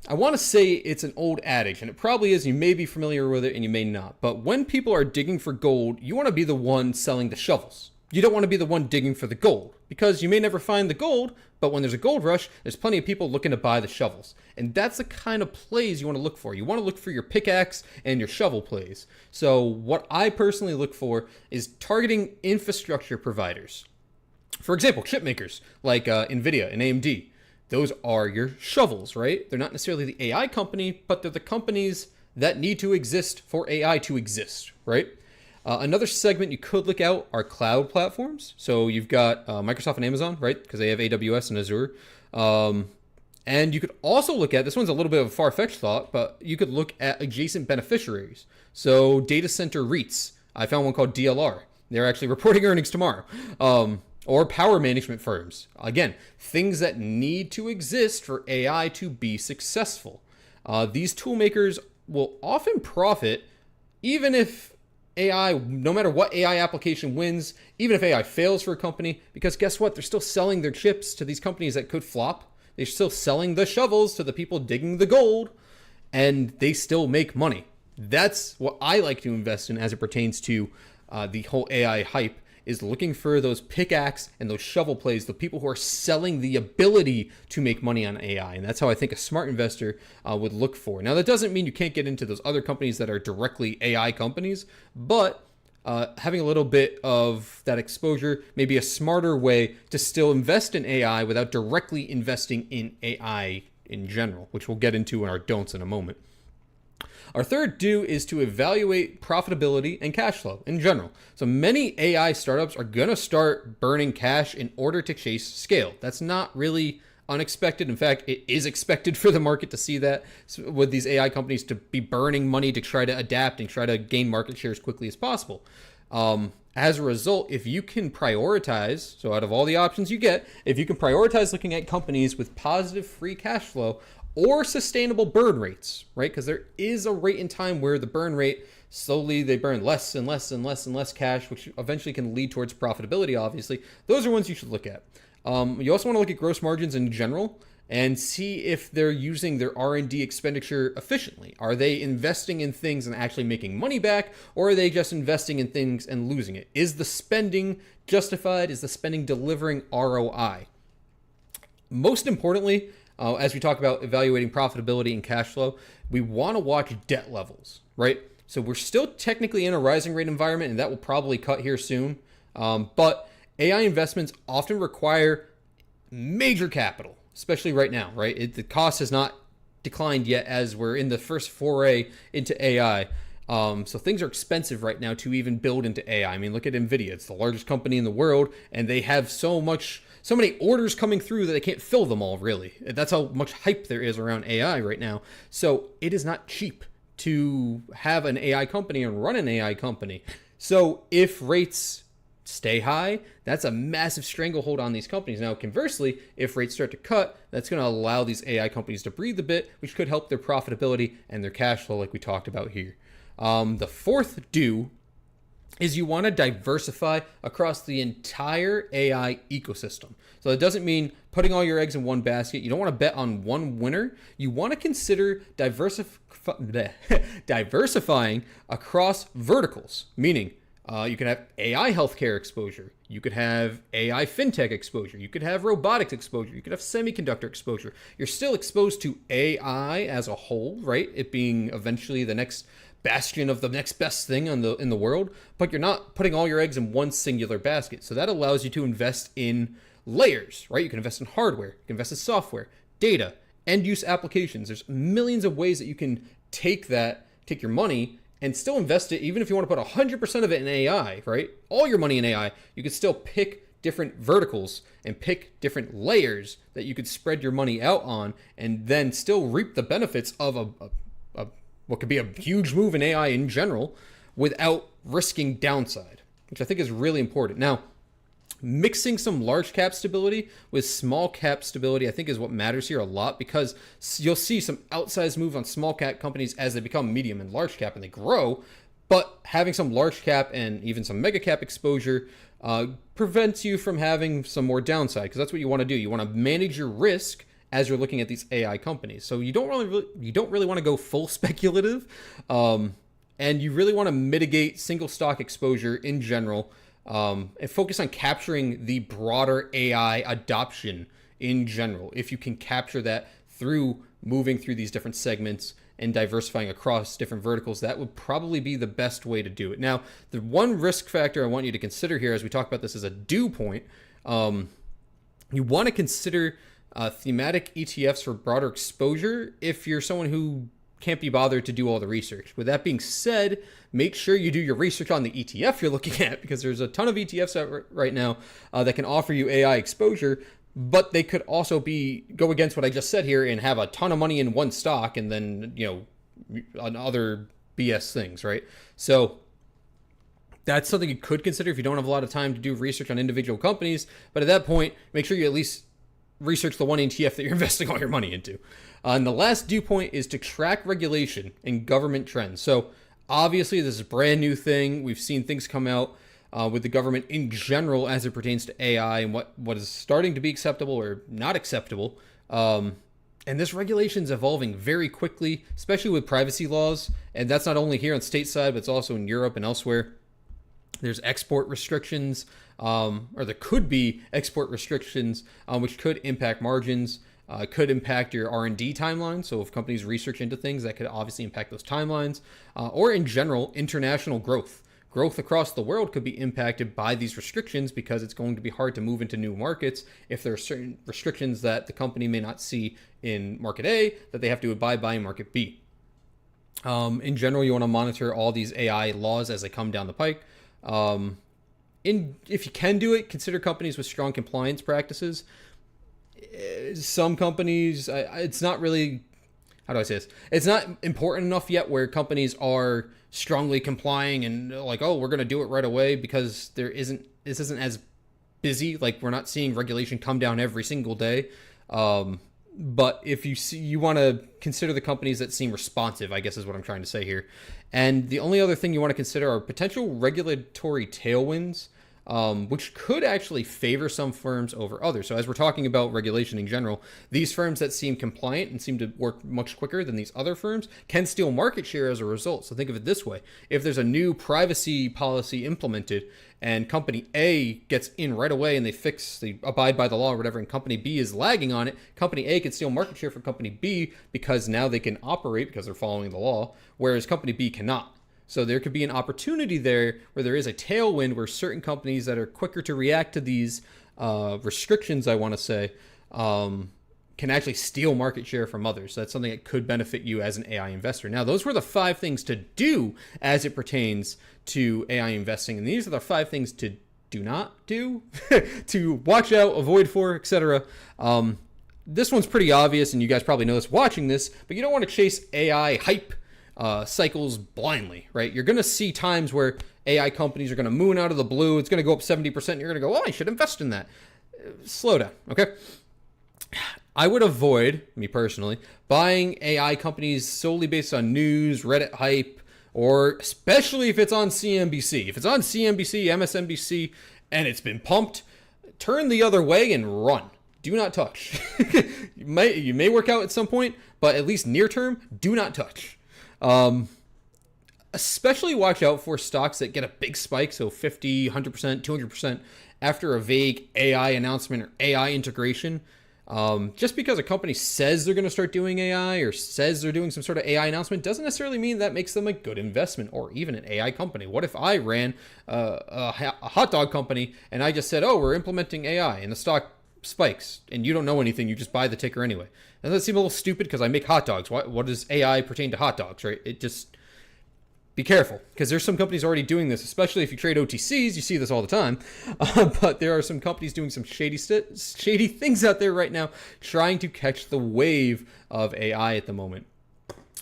I want to say it's an old adage, and it probably is. You may be familiar with it, and you may not. But when people are digging for gold, you want to be the one selling the shovels. You don't want to be the one digging for the gold, because you may never find the gold, but when there's a gold rush, there's plenty of people looking to buy the shovels. And that's the kind of plays you want to look for. You want to look for your pickaxe and your shovel plays. So what I personally look for is targeting infrastructure providers. For example, chip makers like NVIDIA and AMD. Those are your shovels, right? They're not necessarily the AI company, but they're the companies that need to exist for AI to exist, right? Another segment you could look out are cloud platforms. So you've got Microsoft and Amazon, right? Because they have AWS and Azure. And you could also look at, this one's a little bit of a far-fetched thought, but you could look at adjacent beneficiaries. So data center REITs. I found one called DLR. They're actually reporting earnings tomorrow. Or power management firms. Again, things that need to exist for AI to be successful. These tool makers will often profit even if AI, no matter what AI application wins, even if AI fails for a company, because guess what? They're still selling their chips to these companies that could flop. They're still selling the shovels to the people digging the gold, and they still make money. That's what I like to invest in as it pertains to the whole AI hype, is looking for those pickaxe and those shovel plays, the people who are selling the ability to make money on AI. And that's how I think a smart investor would look for. Now, that doesn't mean you can't get into those other companies that are directly AI companies, but having a little bit of that exposure may be a smarter way to still invest in AI without directly investing in AI in general, which we'll get into in our don'ts in a moment. Our third do is to evaluate profitability and cash flow in general. So many AI startups are going to start burning cash in order to chase scale. That's not really unexpected. In fact, it is expected for the market to see that with these AI companies to be burning money to try to adapt and try to gain market share as quickly as possible. As a result, if you can prioritize, so out of all the options you get, if you can prioritize looking at companies with positive free cash flow or sustainable burn rates, right? Because there is a rate in time where the burn rate, slowly they burn less and less and less and less cash, which eventually can lead towards profitability, obviously. Those are ones you should look at. You also want to look at gross margins in general and see if they're using their R&D expenditure efficiently. Are they investing in things and actually making money back, or are they just investing in things and losing it? Is the spending justified? Is the spending delivering ROI? Most importantly, as we talk about evaluating profitability and cash flow, we want to watch debt levels, right? So we're still technically in a rising rate environment, and that will probably cut here soon. But AI investments often require major capital, especially right now, right? The cost has not declined yet as we're in the first foray into AI. So things are expensive right now to even build into AI. I mean, look at NVIDIA. It's the largest company in the world, and they have so many orders coming through that they can't fill them all, really. That's how much hype there is around AI right now. So it is not cheap to have an AI company and run an AI company. So if rates stay high, that's a massive stranglehold on these companies. Now, conversely, if rates start to cut, that's going to allow these AI companies to breathe a bit, which could help their profitability and their cash flow like we talked about here. The fourth do is you want to diversify across the entire AI ecosystem. So it doesn't mean putting all your eggs in one basket. You don't want to bet on one winner. You want to consider diversifying across verticals, meaning you could have AI healthcare exposure. You could have AI fintech exposure. You could have robotics exposure. You could have semiconductor exposure. You're still exposed to AI as a whole, right? It being eventually the next bastion of the next best thing in the world, but you're not putting all your eggs in one singular basket. So that allows you to invest in layers, right? You can invest in hardware, you can invest in software, data, end use applications. There's millions of ways that you can take your money and still invest it. Even if you want to put 100% of it in AI, right? All your money in AI, you could still pick different verticals and pick different layers that you could spread your money out on and then still reap the benefits of what could be a huge move in AI in general without risking downside, which I think is really important. Now, mixing some large cap stability with small cap stability, I think, is what matters here a lot, because you'll see some outsized move on small cap companies as they become medium and large cap and they grow, but having some large cap and even some mega cap exposure prevents you from having some more downside, because that's what you want to do. You want to manage your risk as you're looking at these AI companies. So you don't really want to go full speculative, and you really want to mitigate single stock exposure in general, and focus on capturing the broader AI adoption in general. If you can capture that through moving through these different segments and diversifying across different verticals, that would probably be the best way to do it. Now, the one risk factor I want you to consider here as we talk about this as a due point, you want to consider thematic ETFs for broader exposure if you're someone who can't be bothered to do all the research. With that being said, make sure you do your research on the ETF you're looking at, because there's a ton of ETFs out right now that can offer you AI exposure, but they could also go against what I just said here and have a ton of money in one stock and then, on other BS things, right? So that's something you could consider if you don't have a lot of time to do research on individual companies. But at that point, make sure you at least research the one ETF that you're investing all your money into. And the last due point is to track regulation and government trends. So obviously this is a brand new thing. We've seen things come out with the government in general as it pertains to AI and what is starting to be acceptable or not acceptable. And this regulation is evolving very quickly, especially with privacy laws. And that's not only here on stateside, but it's also in Europe and elsewhere. There's export restrictions, or there could be export restrictions, which could impact margins, could impact your R&D timeline. So if companies research into things, that could obviously impact those timelines, or in general, international growth. Growth across the world could be impacted by these restrictions because it's going to be hard to move into new markets if there are certain restrictions that the company may not see in market A that they have to abide by in market B. In general, you want to monitor all these AI laws as they come down the pike. If you can do it, consider companies with strong compliance practices. Some companies, it's not really, how do I say this? It's not important enough yet where companies are strongly complying and like, oh, we're going to do it right away because this isn't as busy. Like, we're not seeing regulation come down every single day. But if you want to consider the companies that seem responsive, I guess is what I'm trying to say here. And the only other thing you want to consider are potential regulatory tailwinds, which could actually favor some firms over others. So as we're talking about regulation in general, these firms that seem compliant and seem to work much quicker than these other firms can steal market share as a result. So think of it this way. If there's a new privacy policy implemented and company A gets in right away and they abide by the law or whatever, and company B is lagging on it, company A can steal market share from company B because now they can operate because they're following the law, whereas company B cannot. So there could be an opportunity there where there is a tailwind where certain companies that are quicker to react to these restrictions, I want to say, can actually steal market share from others. So that's something that could benefit you as an AI investor. Now, those were the 5 things to do as it pertains to AI investing. And these are the 5 things to do not do, to watch out, avoid for, etc. This one's pretty obvious, and you guys probably know this watching this, but you don't want to chase AI hype cycles blindly, right? You're going to see times where AI companies are going to moon out of the blue. It's going to go up 70%. And you're going to go, oh, I should invest in that. Slow down, okay? I would avoid, me personally, buying AI companies solely based on news, Reddit hype, or especially if it's on CNBC. If it's on CNBC, MSNBC, and it's been pumped, turn the other way and run. Do not touch. You may work out at some point, but at least near term, do not touch. Especially watch out for stocks that get a big spike, so 50, 100%, 200% after a vague AI announcement or AI integration. Just because a company says they're going to start doing AI or says they're doing some sort of AI announcement doesn't necessarily mean that makes them a good investment or even an AI company. What if I ran a hot dog company and I just said, oh, we're implementing AI and the stock spikes and you don't know anything, you just buy the ticker anyway? Doesn't that seem a little stupid because I make hot dogs? What does AI pertain to hot dogs, right? It just... Be careful, because there's some companies already doing this, especially if you trade OTCs. You see this all the time. But there are some companies doing some shady things out there right now, trying to catch the wave of AI at the moment.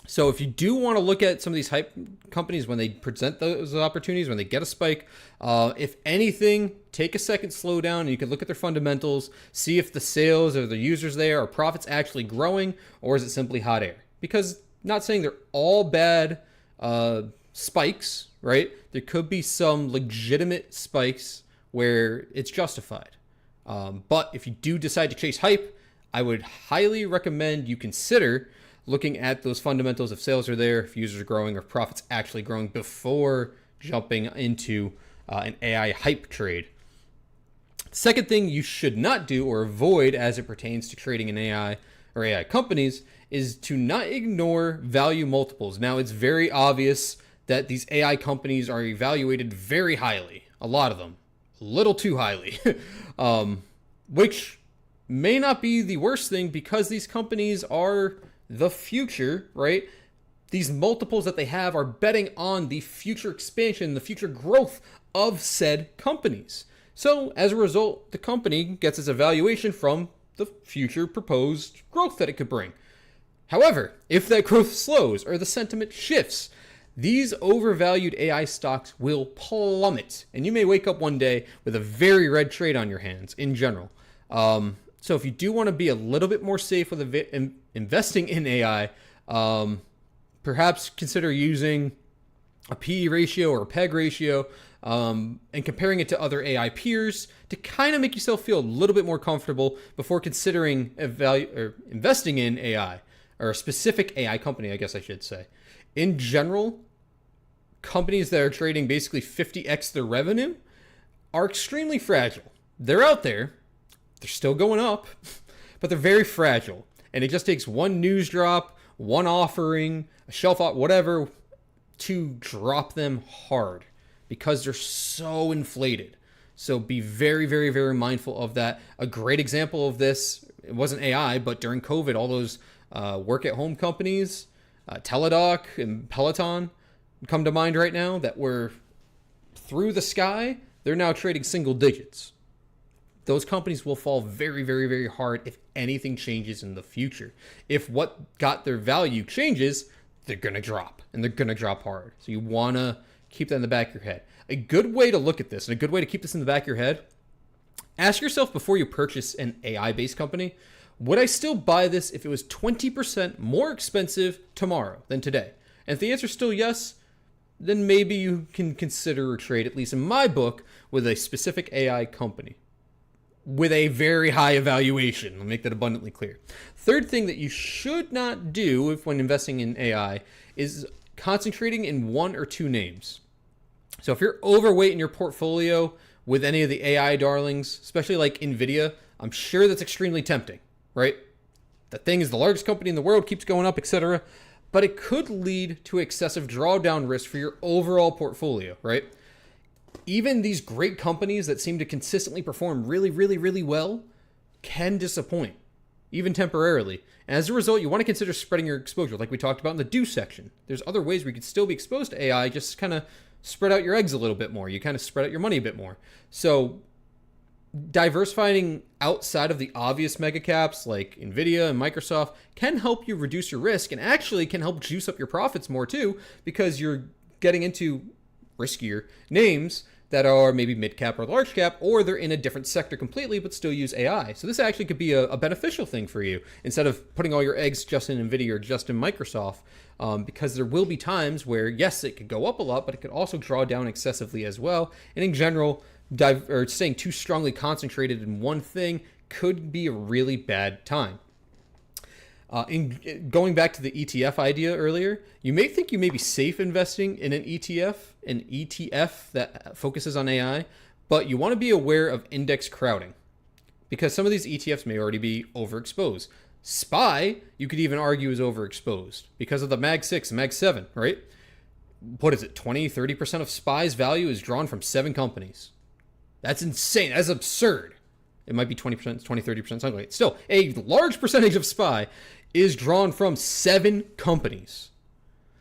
So if you do want to look at some of these hype companies when they present those opportunities, when they get a spike, if anything, take a second, slow down, and you can look at their fundamentals, see if the sales or the users there are profits actually growing, or is it simply hot air? Because not saying they're all bad spikes, right? There could be some legitimate spikes where it's justified. But if you do decide to chase hype, I would highly recommend you consider looking at those fundamentals if sales are there, if users are growing, or if profits actually growing before jumping into an AI hype trade. Second thing you should not do or avoid as it pertains to trading in AI or AI companies is to not ignore value multiples. Now, it's very obvious that these AI companies are evaluated very highly, a lot of them, a little too highly, which may not be the worst thing because these companies are the future, right? These multiples that they have are betting on the future expansion, the future growth of said companies. So as a result, the company gets its evaluation from the future proposed growth that it could bring. However, if that growth slows or the sentiment shifts, these overvalued AI stocks will plummet. And you may wake up one day with a very red trade on your hands in general. So if you do want to be a little bit more safe with investing in AI, perhaps consider using a PE ratio or a PEG ratio and comparing it to other AI peers to kind of make yourself feel a little bit more comfortable before considering investing in AI or a specific AI company, I guess I should say. In general, companies that are trading basically 50x their revenue are extremely fragile. They're out there, they're still going up, but they're very fragile. And it just takes one news drop, one offering, a shelf out, whatever, to drop them hard because they're so inflated. So be very, very, very mindful of that. A great example of this, it wasn't AI, but during COVID, all those work at home companies, Teladoc and Peloton come to mind right now that were through the sky. They're now trading single digits. Those companies will fall very, very, very hard if anything changes in the future. If what got their value changes, they're going to drop, and they're going to drop hard. So you want to keep that in the back of your head. A good way to look at this, and a good way to keep this in the back of your head, ask yourself before you purchase an AI-based company, would I still buy this if it was 20% more expensive tomorrow than today? And if the answer is still yes, then maybe you can consider a trade, at least in my book, with a specific AI company with a very high evaluation. I'll make that abundantly clear. Third thing that you should not do when investing in AI is concentrating in one or two names. So if you're overweight in your portfolio with any of the AI darlings, especially like NVIDIA, I'm sure that's extremely tempting, right? The thing is the largest company in the world, keeps going up, etc. But it could lead to excessive drawdown risk for your overall portfolio, right? Even these great companies that seem to consistently perform really, really, really well can disappoint, even temporarily. And as a result, you want to consider spreading your exposure, like we talked about in the do section. There's other ways where you could still be exposed to AI, just kind of spread out your eggs a little bit more. You kind of spread out your money a bit more. So diversifying outside of the obvious mega caps like NVIDIA and Microsoft can help you reduce your risk and actually can help juice up your profits more too, because you're getting into riskier names that are maybe mid cap or large cap, or they're in a different sector completely but still use AI. So this actually could be a beneficial thing for you instead of putting all your eggs just in NVIDIA or just in Microsoft, because there will be times where, yes, it could go up a lot, but it could also draw down excessively as well. And in general, staying too strongly concentrated in one thing could be a really bad time. In going back to the ETF idea earlier, you may think you may be safe investing in an ETF that focuses on AI, but you want to be aware of index crowding because some of these ETFs may already be overexposed. SPY, you could even argue, is overexposed because of the Mag 6, Mag 7, right? What is it? 20, 30% of SPY's value is drawn from 7 companies. That's insane. That's absurd. It might be 20%, 20, 30%, something like that. Still, a large percentage of SPY is drawn from 7 companies.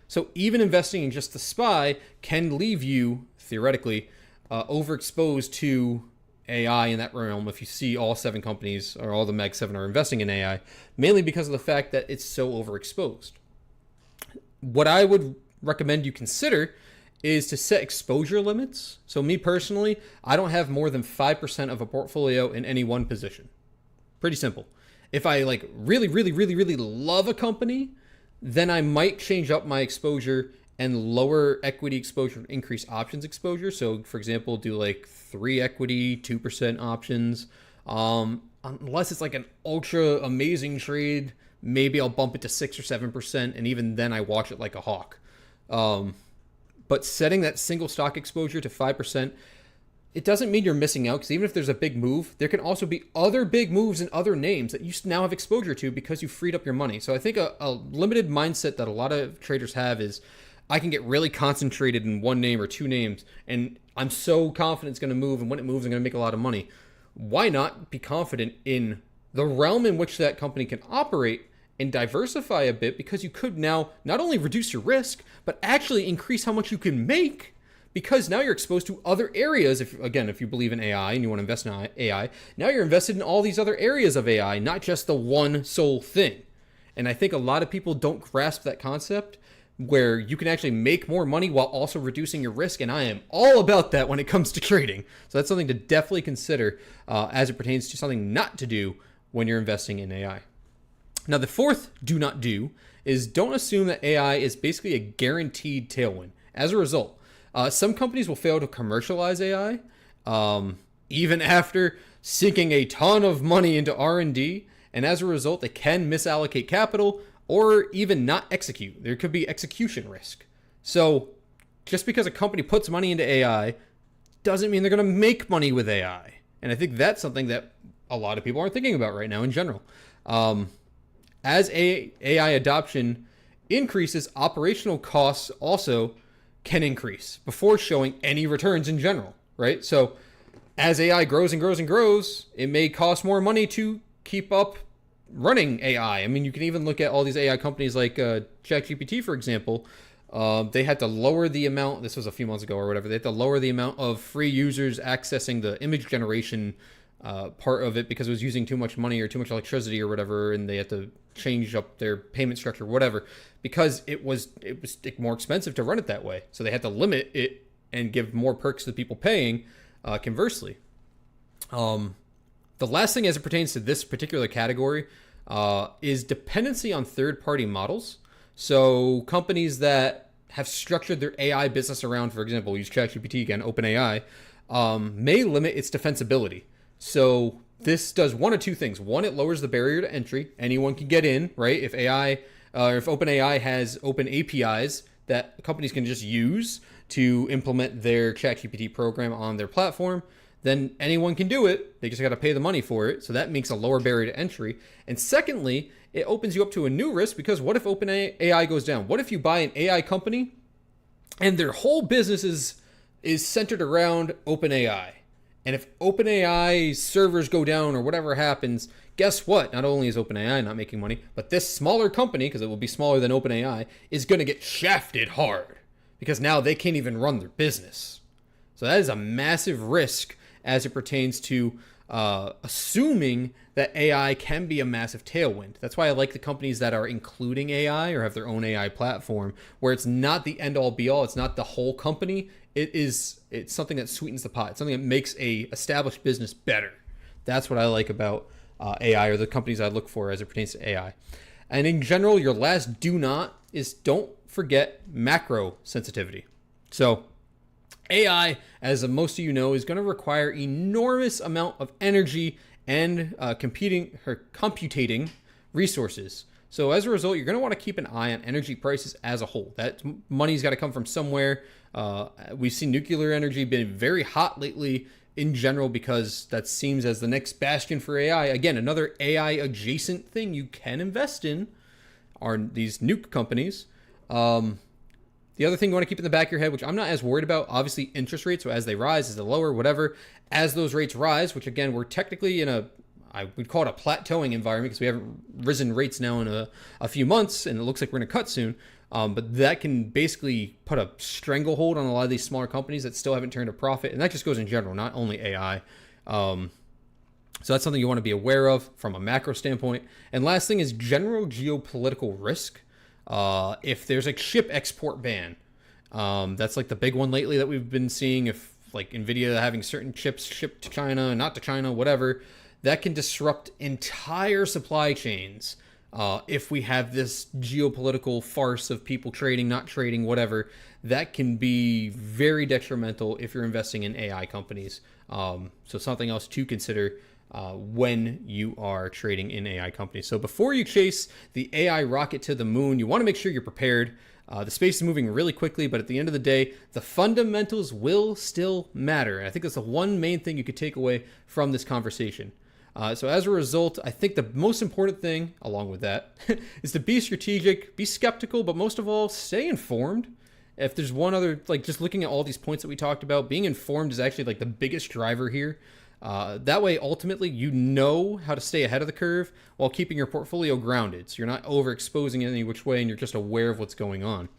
So even investing in just the SPY can leave you, theoretically, overexposed to AI in that realm if you see all 7 companies or all the Mag 7 are investing in AI, mainly because of the fact that it's so overexposed. What I would recommend you consider is to set exposure limits. So me personally, I don't have more than 5% of a portfolio in any one position. Pretty simple. If I like really, really, really, really love a company, then I might change up my exposure and lower equity exposure, increase options exposure. So for example, do like 3 equity, 2% options. Unless it's like an ultra amazing trade, maybe I'll bump it to 6 or 7%. And even then I watch it like a hawk. But setting that single stock exposure to 5%, it doesn't mean you're missing out, because even if there's a big move, there can also be other big moves in other names that you now have exposure to because you freed up your money. So I think a limited mindset that a lot of traders have is, I can get really concentrated in one name or 2 names, and I'm so confident it's going to move, and when it moves, I'm going to make a lot of money. Why not be confident in the realm in which that company can operate and diversify a bit, because you could now not only reduce your risk, but actually increase how much you can make, because now you're exposed to other areas. If you believe in AI and you want to invest in AI, now you're invested in all these other areas of AI, not just the one sole thing. And I think a lot of people don't grasp that concept, where you can actually make more money while also reducing your risk. And I am all about that when it comes to trading. So that's something to definitely consider as it pertains to something not to do when you're investing in AI. Now, the fourth do not do is don't assume that AI is basically a guaranteed tailwind. As a result, some companies will fail to commercialize AI, even after sinking a ton of money into R&D, and as a result, they can misallocate capital or even not execute. There could be execution risk. So just because a company puts money into AI doesn't mean they're going to make money with AI. And I think that's something that a lot of people aren't thinking about right now in general. As AI adoption increases, operational costs also can increase before showing any returns in general, right? So as AI grows and grows and grows, it may cost more money to keep up running AI. I mean, you can even look at all these AI companies like ChatGPT, for example. They had to lower the amount, this was a few months ago or whatever, they had to lower the amount of free users accessing the image generation part of it because it was using too much money or too much electricity or whatever, and they had to change up their payment structure, whatever, because it was more expensive to run it that way. So they had to limit it and give more perks to the people paying. Conversely, the last thing as it pertains to this particular category is dependency on third-party models. So companies that have structured their AI business around, for example, use ChatGPT again, OpenAI, may limit its defensibility. So this does one of two things. One, it lowers the barrier to entry. Anyone can get in, right? If OpenAI has open APIs that companies can just use to implement their ChatGPT program on their platform, then anyone can do it. They just got to pay the money for it. So that makes a lower barrier to entry. And secondly, it opens you up to a new risk, because what if OpenAI goes down? What if you buy an AI company and their whole business is centered around OpenAI? And if OpenAI servers go down or whatever happens, guess what? Not only is OpenAI not making money, but this smaller company, because it will be smaller than OpenAI, is going to get shafted hard, because now they can't even run their business. So that is a massive risk as it pertains to assuming that AI can be a massive tailwind. That's why I like the companies that are including AI or have their own AI platform, where it's not the end all be all. It's not the whole company. It's something that sweetens the pot. It's something that makes a established business better. That's what I like about AI, or the companies I look for as it pertains to AI. And in general, your last do not is don't forget macro sensitivity. So AI, as most of you know, is going to require enormous amount of energy and computating resources. So as a result, you're going to want to keep an eye on energy prices as a whole. That money's got to come from somewhere. We've seen nuclear energy been very hot lately in general, because that seems as the next bastion for AI. Again, another AI adjacent thing you can invest in are these nuke companies. The other thing you want to keep in the back of your head, which I'm not as worried about, obviously interest rates. So as they rise, as they lower, whatever, as those rates rise, which again, we're technically in I would call it a plateauing environment, because we haven't risen rates now in a few months, and it looks like we're going to cut soon. But that can basically put a stranglehold on a lot of these smaller companies that still haven't turned a profit. And that just goes in general, not only AI. So that's something you want to be aware of from a macro standpoint. And last thing is general geopolitical risk. If there's a ship export ban, that's like the big one lately that we've been seeing. If like Nvidia having certain chips shipped to China, not to China, whatever, that can disrupt entire supply chains. If we have this geopolitical farce of people trading, not trading, whatever, that can be very detrimental if you're investing in AI companies. So something else to consider when you are trading in AI companies. So before you chase the AI rocket to the moon, you want to make sure you're prepared. The space is moving really quickly, but at the end of the day, the fundamentals will still matter. And I think that's the one main thing you could take away from this conversation. So as a result, I think the most important thing, along with that, is to be strategic, be skeptical, but most of all, stay informed. If there's one other, like just looking at all these points that we talked about, being informed is actually like the biggest driver here. That way, ultimately, you know how to stay ahead of the curve while keeping your portfolio grounded. So you're not overexposing it any which way, and you're just aware of what's going on.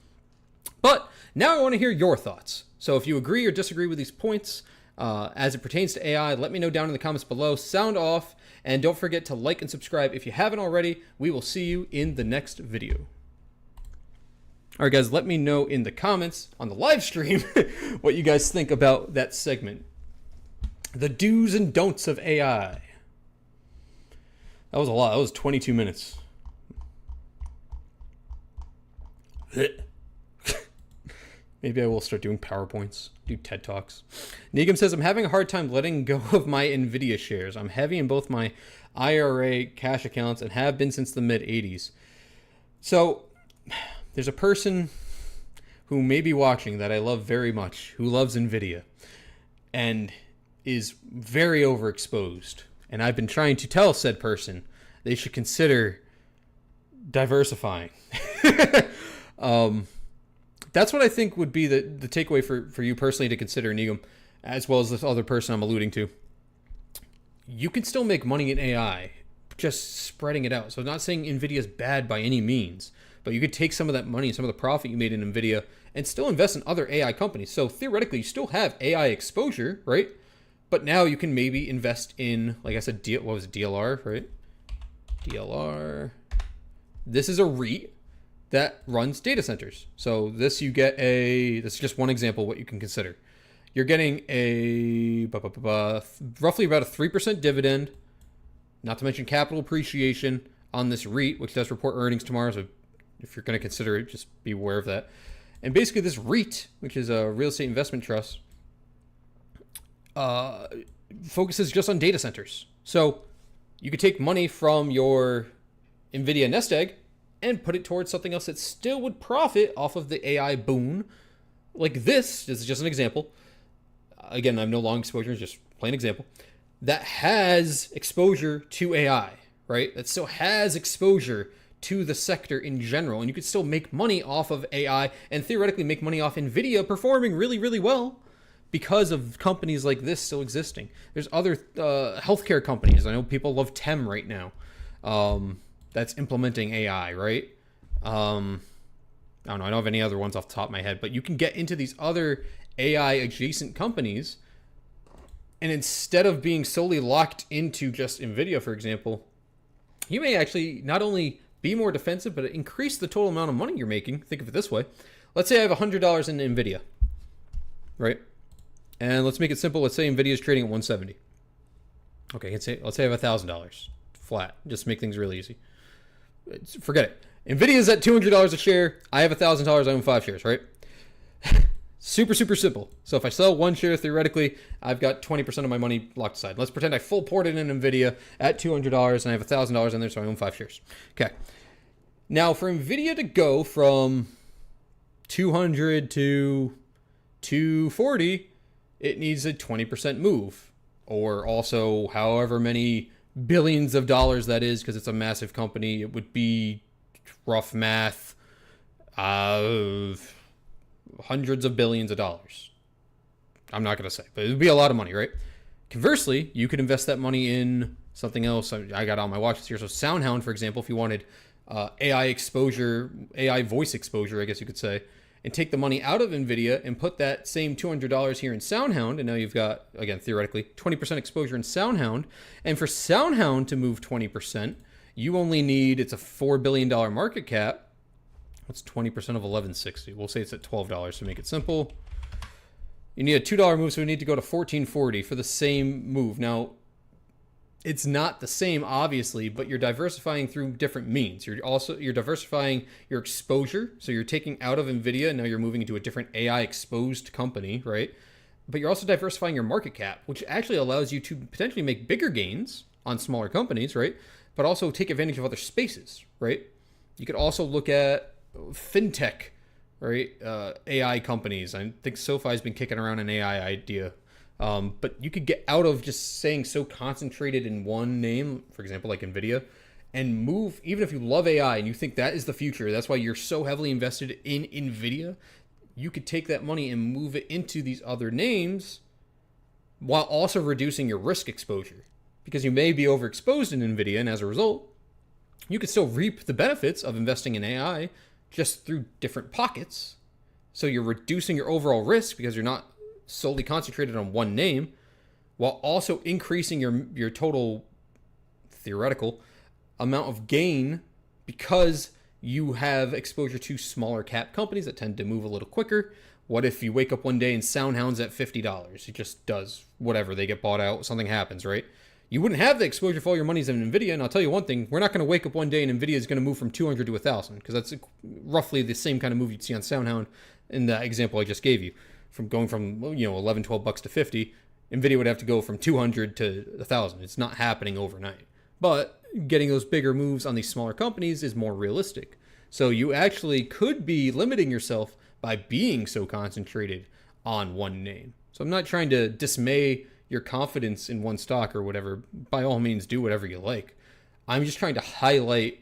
But now I want to hear your thoughts. So if you agree or disagree with these points, as it pertains to AI, let me know down in the comments below. Sound off, and don't forget to like and subscribe if you haven't already. We will see you in the next video. All right, guys, let me know in the comments on the live stream what you guys think about that segment. The do's and don'ts of AI. That was a lot. That was 22 minutes. Maybe I will start doing PowerPoints, do TED Talks. Negum says, I'm having a hard time letting go of my NVIDIA shares. I'm heavy in both my IRA cash accounts and have been since the mid-'80s. So there's a person who may be watching that I love very much, who loves NVIDIA, and is very overexposed. And I've been trying to tell said person they should consider diversifying. That's what I think would be the takeaway for you personally to consider, Negum, as well as this other person I'm alluding to. You can still make money in AI, just spreading it out. So I'm not saying NVIDIA is bad by any means, but you could take some of that money, some of the profit you made in NVIDIA, and still invest in other AI companies. So theoretically, you still have AI exposure, right? But now you can maybe invest in, like I said, what was it, DLR, right? DLR. This is a REIT that runs data centers. So this you get this is just one example of what you can consider. You're getting a roughly about a 3% dividend, not to mention capital appreciation on this REIT, which does report earnings tomorrow. So if you're going to consider it, just be aware of that. And basically this REIT, which is a real estate investment trust, focuses just on data centers. So you could take money from your NVIDIA nest egg and put it towards something else that still would profit off of the AI boon. Like this is just an example. Again, I have no long exposure, just plain example. That has exposure to AI, right? That still has exposure to the sector in general. And you could still make money off of AI and theoretically make money off NVIDIA performing really, really well because of companies like this still existing. There's other healthcare companies. I know people love TEM right now. That's implementing AI, right? I don't know. I don't have any other ones off the top of my head, but you can get into these other AI adjacent companies, and instead of being solely locked into just NVIDIA, for example, you may actually not only be more defensive, but increase the total amount of money you're making. Think of it this way. Let's say I have $100 in NVIDIA, right? And let's make it simple. Let's say NVIDIA is trading at 170. Okay, let's say I have $1,000 flat. Just make things really easy. Forget it. NVIDIA is at $200 a share. I have $1,000. I own 5 shares, right? Super, super simple. So if I sell one share, theoretically, I've got 20% of my money locked aside. Let's pretend I full poured it in NVIDIA at $200 and I have $1,000 in there, so I own 5 shares. Okay. Now, for NVIDIA to go from 200 to 240, it needs a 20% move, or also however many billions of dollars that is, because it's a massive company. It would be rough math of hundreds of billions of dollars. I'm not going to say, but it would be a lot of money, right? Conversely, you could invest that money in something else. I got on my watch this here. So SoundHound, for example, if you wanted AI exposure, AI voice exposure, I guess you could say, and take the money out of NVIDIA and put that same $200 here in SoundHound, and now you've got, again, theoretically, 20% exposure in SoundHound. And for SoundHound to move 20%, you only need, it's a $4 billion market cap. What's 20% of 1160? We'll say it's at $12 to make it simple. You need a $2 move, so we need to go to 1440 for the same move. Now, it's not the same, obviously, but you're diversifying through different means. You're diversifying your exposure, so you're taking out of NVIDIA, and now you're moving into a different AI exposed company, right? But you're also diversifying your market cap, which actually allows you to potentially make bigger gains on smaller companies, right? But also take advantage of other spaces, right? You could also look at fintech, right? AI companies. I think SoFi has been kicking around an AI idea. But you could get out of just saying so concentrated in one name, for example, like NVIDIA, and move, even if you love AI and you think that is the future, that's why you're so heavily invested in NVIDIA, you could take that money and move it into these other names while also reducing your risk exposure. Because you may be overexposed in NVIDIA, and as a result, you could still reap the benefits of investing in AI just through different pockets. So you're reducing your overall risk because you're not solely concentrated on one name, while also increasing your total theoretical amount of gain because you have exposure to smaller cap companies that tend to move a little quicker. What if you wake up one day and SoundHound's at $50? It just does whatever. They get bought out. Something happens, right? You wouldn't have the exposure if all your money's in NVIDIA. And I'll tell you one thing, we're not going to wake up one day and NVIDIA is going to move from 200 to 1,000, because that's roughly the same kind of move you'd see on SoundHound in the example I just gave you. From going from, $11-12 to 50, NVIDIA would have to go from 200 to 1,000. It's not happening overnight. But getting those bigger moves on these smaller companies is more realistic. So you actually could be limiting yourself by being so concentrated on one name. So I'm not trying to dismay your confidence in one stock or whatever. By all means, do whatever you like. I'm just trying to highlight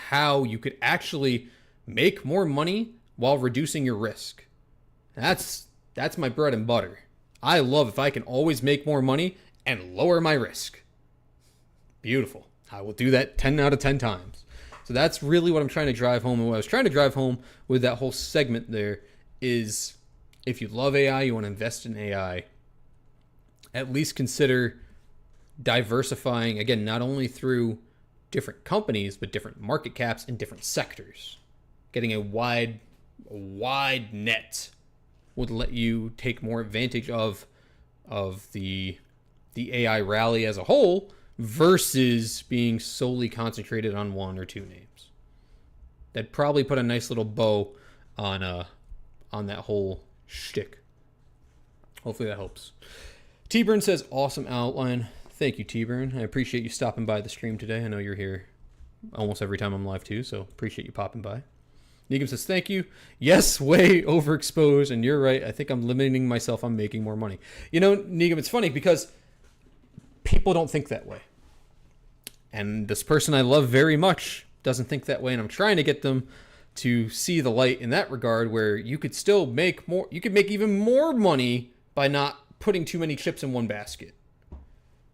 how you could actually make more money while reducing your risk. That's my bread and butter. I love if I can always make more money and lower my risk. Beautiful. I will do that 10 out of 10 times. So that's really what I'm trying to drive home. And what I was trying to drive home with that whole segment there is, if you love AI, you want to invest in AI, at least consider diversifying, again, not only through different companies, but different market caps in different sectors. Getting a wide net would let you take more advantage of the AI rally as a whole versus being solely concentrated on one or two names. That'd probably put a nice little bow on that whole shtick. Hopefully that helps. T-Burn says, awesome outline. Thank you, T-Burn. I appreciate you stopping by the stream today. I know you're here almost every time I'm live too, so appreciate you popping by. Negan says, thank you. Yes, way overexposed, and you're right. I think I'm limiting myself on making more money. You know, Negan, it's funny because people don't think that way. And this person I love very much doesn't think that way, and I'm trying to get them to see the light in that regard, where you could still make more, you could make even more money by not putting too many chips in one basket.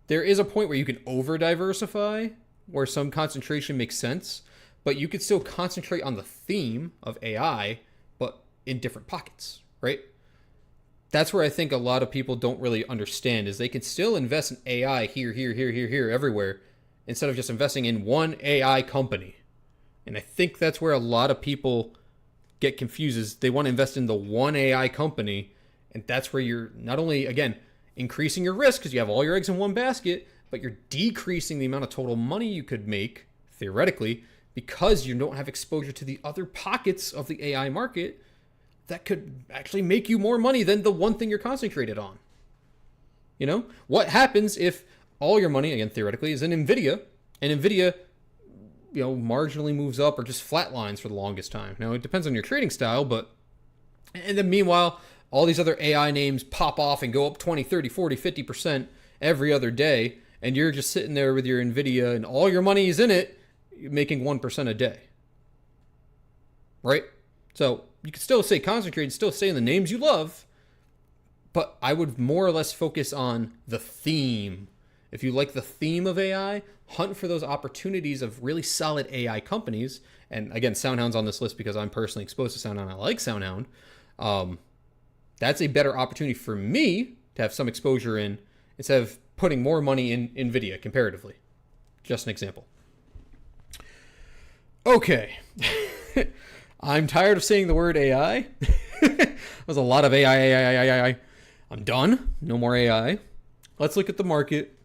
There is a point where you can over diversify, where some concentration makes sense, but you could still concentrate on the theme of AI, but in different pockets, right? That's where I think a lot of people don't really understand, is they can still invest in AI here, everywhere, instead of just investing in one AI company. And I think that's where a lot of people get confused, is they want to invest in the one AI company, and that's where you're not only, again, increasing your risk because you have all your eggs in one basket, but you're decreasing the amount of total money you could make, theoretically, because you don't have exposure to the other pockets of the AI market that could actually make you more money than the one thing you're concentrated on. You know, what happens if all your money, again, theoretically, is in NVIDIA, and NVIDIA, you know, marginally moves up or just flatlines for the longest time? Now, it depends on your trading style, but, and then meanwhile, all these other AI names pop off and go up 20, 30, 40, 50% every other day, and you're just sitting there with your NVIDIA and all your money is in it, making 1% a day. Right? So you can still stay concentrated, still stay in the names you love, but I would more or less focus on the theme. If you like the theme of AI, hunt for those opportunities of really solid AI companies. And again, SoundHound's on this list because I'm personally exposed to SoundHound. I like SoundHound. That's a better opportunity for me to have some exposure in, instead of putting more money in NVIDIA comparatively. Just an example. Okay. I'm tired of saying the word AI. There's a lot of AI. I'm done. No more AI. Let's look at the market.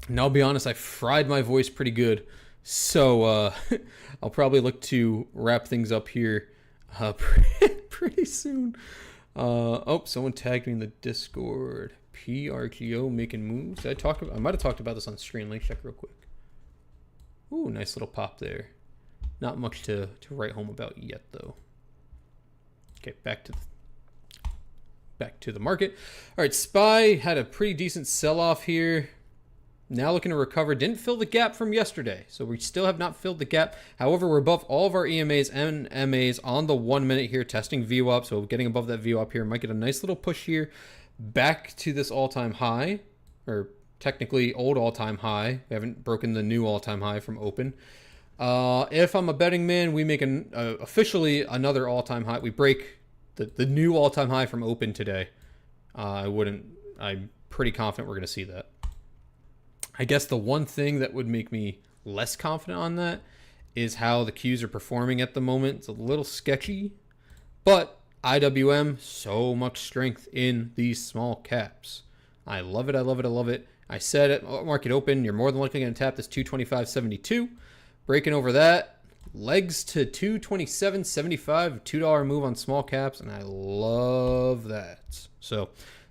And I'll be honest, I fried my voice pretty good. So I'll probably look to wrap things up here pretty soon. Someone tagged me in the Discord. PRGO making moves. I might have talked about this on screen. Let me check real quick. Ooh, nice little pop there. Not much to write home about yet, though. Okay, back to the market. All right, SPY had a pretty decent sell-off here. Now looking to recover. Didn't fill the gap from yesterday, so we still have not filled the gap. However, we're above all of our EMAs and MAs on the 1 minute here, testing VWAP. So getting above that VWAP here. Might get a nice little push here back to this all-time high, or technically old all-time high. We haven't broken the new all-time high from open. If I'm a betting man, we make officially another all-time high. We break the new all-time high from open today. I'm pretty confident we're going to see that. I guess the one thing that would make me less confident on that is how the Qs are performing at the moment. It's a little sketchy, but IWM, so much strength in these small caps. I love it. I said at market open, you're more than likely going to tap this 225.72. Breaking over that, legs to 227.75, $2 move on small caps, and I love that. So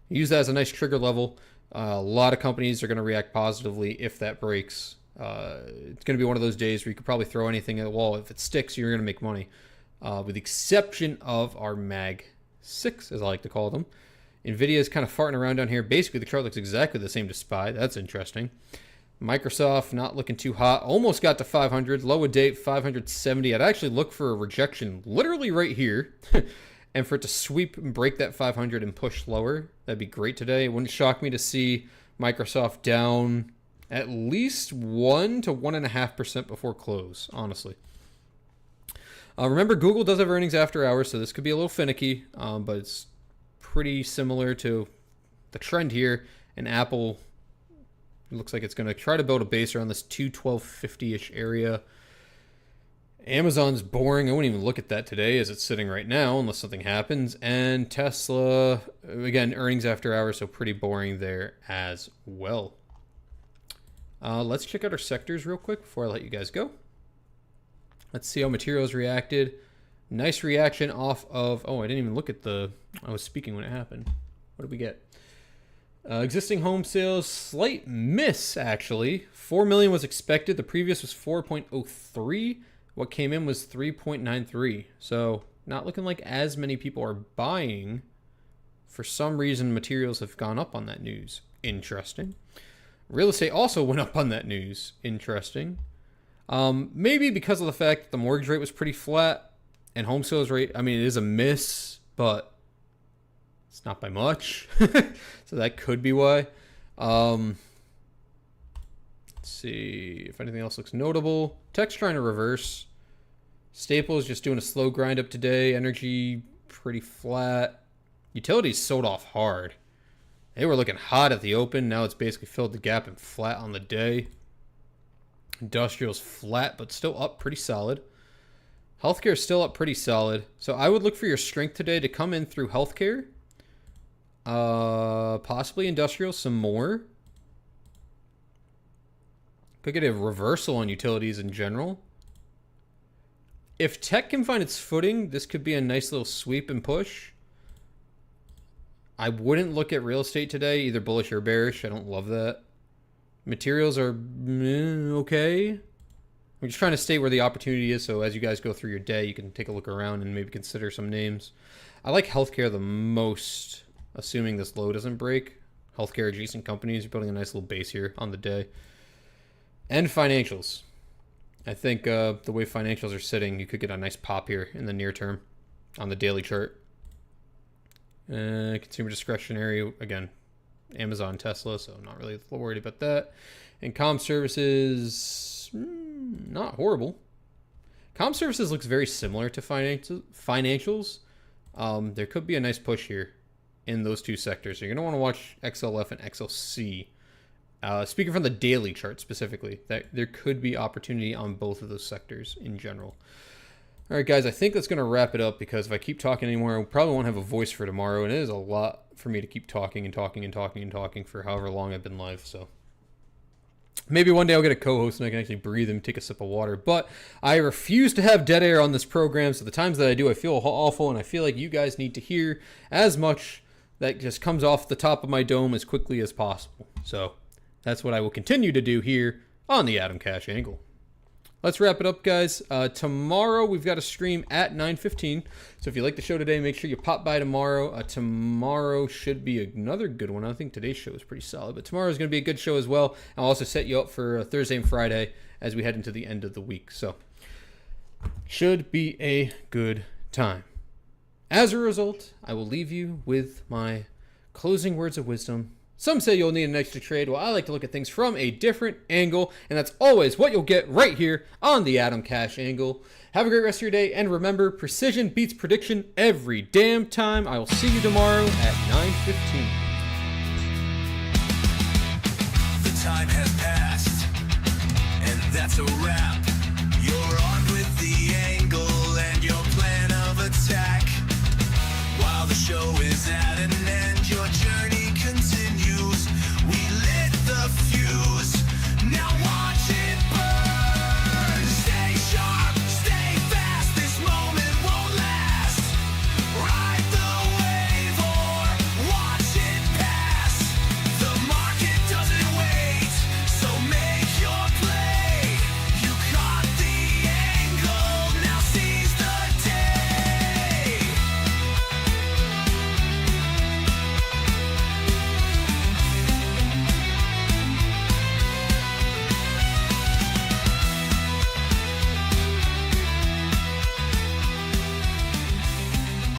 use that as a nice trigger level. A lot of companies are going to react positively if that breaks. It's going to be one of those days where you could probably throw anything at the wall. If it sticks, you're going to make money. with the exception of our Mag 6, as I like to call them. Nvidia is kind of farting around down here. Basically, the chart looks exactly the same to SPY. That's interesting. Microsoft not looking too hot. Almost got to 500. Low of date, 570. I'd actually look for a rejection literally right here. And for it to sweep and break that 500 and push lower. That'd be great today. It wouldn't shock me to see Microsoft down at least 1 to 1.5% before close, honestly. Remember, Google does have earnings after hours, so this could be a little finicky, but it's pretty similar to the trend here. And Apple looks like it's going to try to build a base around this 212.50-ish area. Amazon's boring. I wouldn't even look at that today as it's sitting right now unless something happens. And Tesla, again, earnings after hours, so pretty boring there as well. Let's check out our sectors real quick before I let you guys go. Let's see how materials reacted. Nice reaction off of... Oh, I didn't even look at the... I was speaking when it happened. What did we get? Existing home sales, slight miss, actually. 4 million was expected. The previous was 4.03. What came in was 3.93. So not looking like as many people are buying. For some reason, materials have gone up on that news. Interesting. Real estate also went up on that news. Interesting. Maybe because of the fact that the mortgage rate was pretty flat and home sales rate, I mean, it is a miss, but it's not by much. So that could be why. Let's see if anything else looks notable. Tech's trying to reverse. Staples just doing a slow grind up today. Energy pretty flat. Utilities sold off hard. They were looking hot at the open. Now it's basically filled the gap and flat on the day. Industrial's flat, but still up pretty solid. Healthcare is still up pretty solid. So I would look for your strength today to come in through healthcare. Possibly industrial, some more. Could get a reversal on utilities in general. If tech can find its footing, this could be a nice little sweep and push. I wouldn't look at real estate today, either bullish or bearish. I don't love that. Materials are okay. I'm just trying to state where the opportunity is, so as you guys go through your day, you can take a look around and maybe consider some names. I like healthcare the most, assuming this low doesn't break. Healthcare adjacent companies, you're building a nice little base here on the day. And financials. I think the way financials are sitting, you could get a nice pop here in the near term on the daily chart. Consumer discretionary, again, Amazon, Tesla, so not really worried about that. And comm services, not horrible. Comm services looks very similar to financials. There could be a nice push here in those two sectors. So you're going to want to watch XLF and XLC. Speaking from the daily chart specifically, that there could be opportunity on both of those sectors in general. All right, guys, I think that's going to wrap it up because if I keep talking anymore, I probably won't have a voice for tomorrow, and it is a lot for me to keep talking and talking and talking and talking for however long I've been live, so maybe one day I'll get a co-host and I can actually breathe and take a sip of water, but I refuse to have dead air on this program, so the times that I do, I feel awful, and I feel like you guys need to hear as much that just comes off the top of my dome as quickly as possible. So that's what I will continue to do here on the Atomcash Angle. Let's wrap it up, guys. Tomorrow, we've got a stream at 9:15. So if you like the show today, make sure you pop by tomorrow. Tomorrow should be another good one. I think today's show is pretty solid, but tomorrow is going to be a good show as well. I'll also set you up for Thursday and Friday as we head into the end of the week. So should be a good time. As a result, I will leave you with my closing words of wisdom. Some say you'll need an extra trade. Well, I like to look at things from a different angle, and that's always what you'll get right here on the Atomcash Angle. Have a great rest of your day, and remember, precision beats prediction every damn time. I will see you tomorrow at 9:15.
The time has passed, and that's a wrap. You're on with the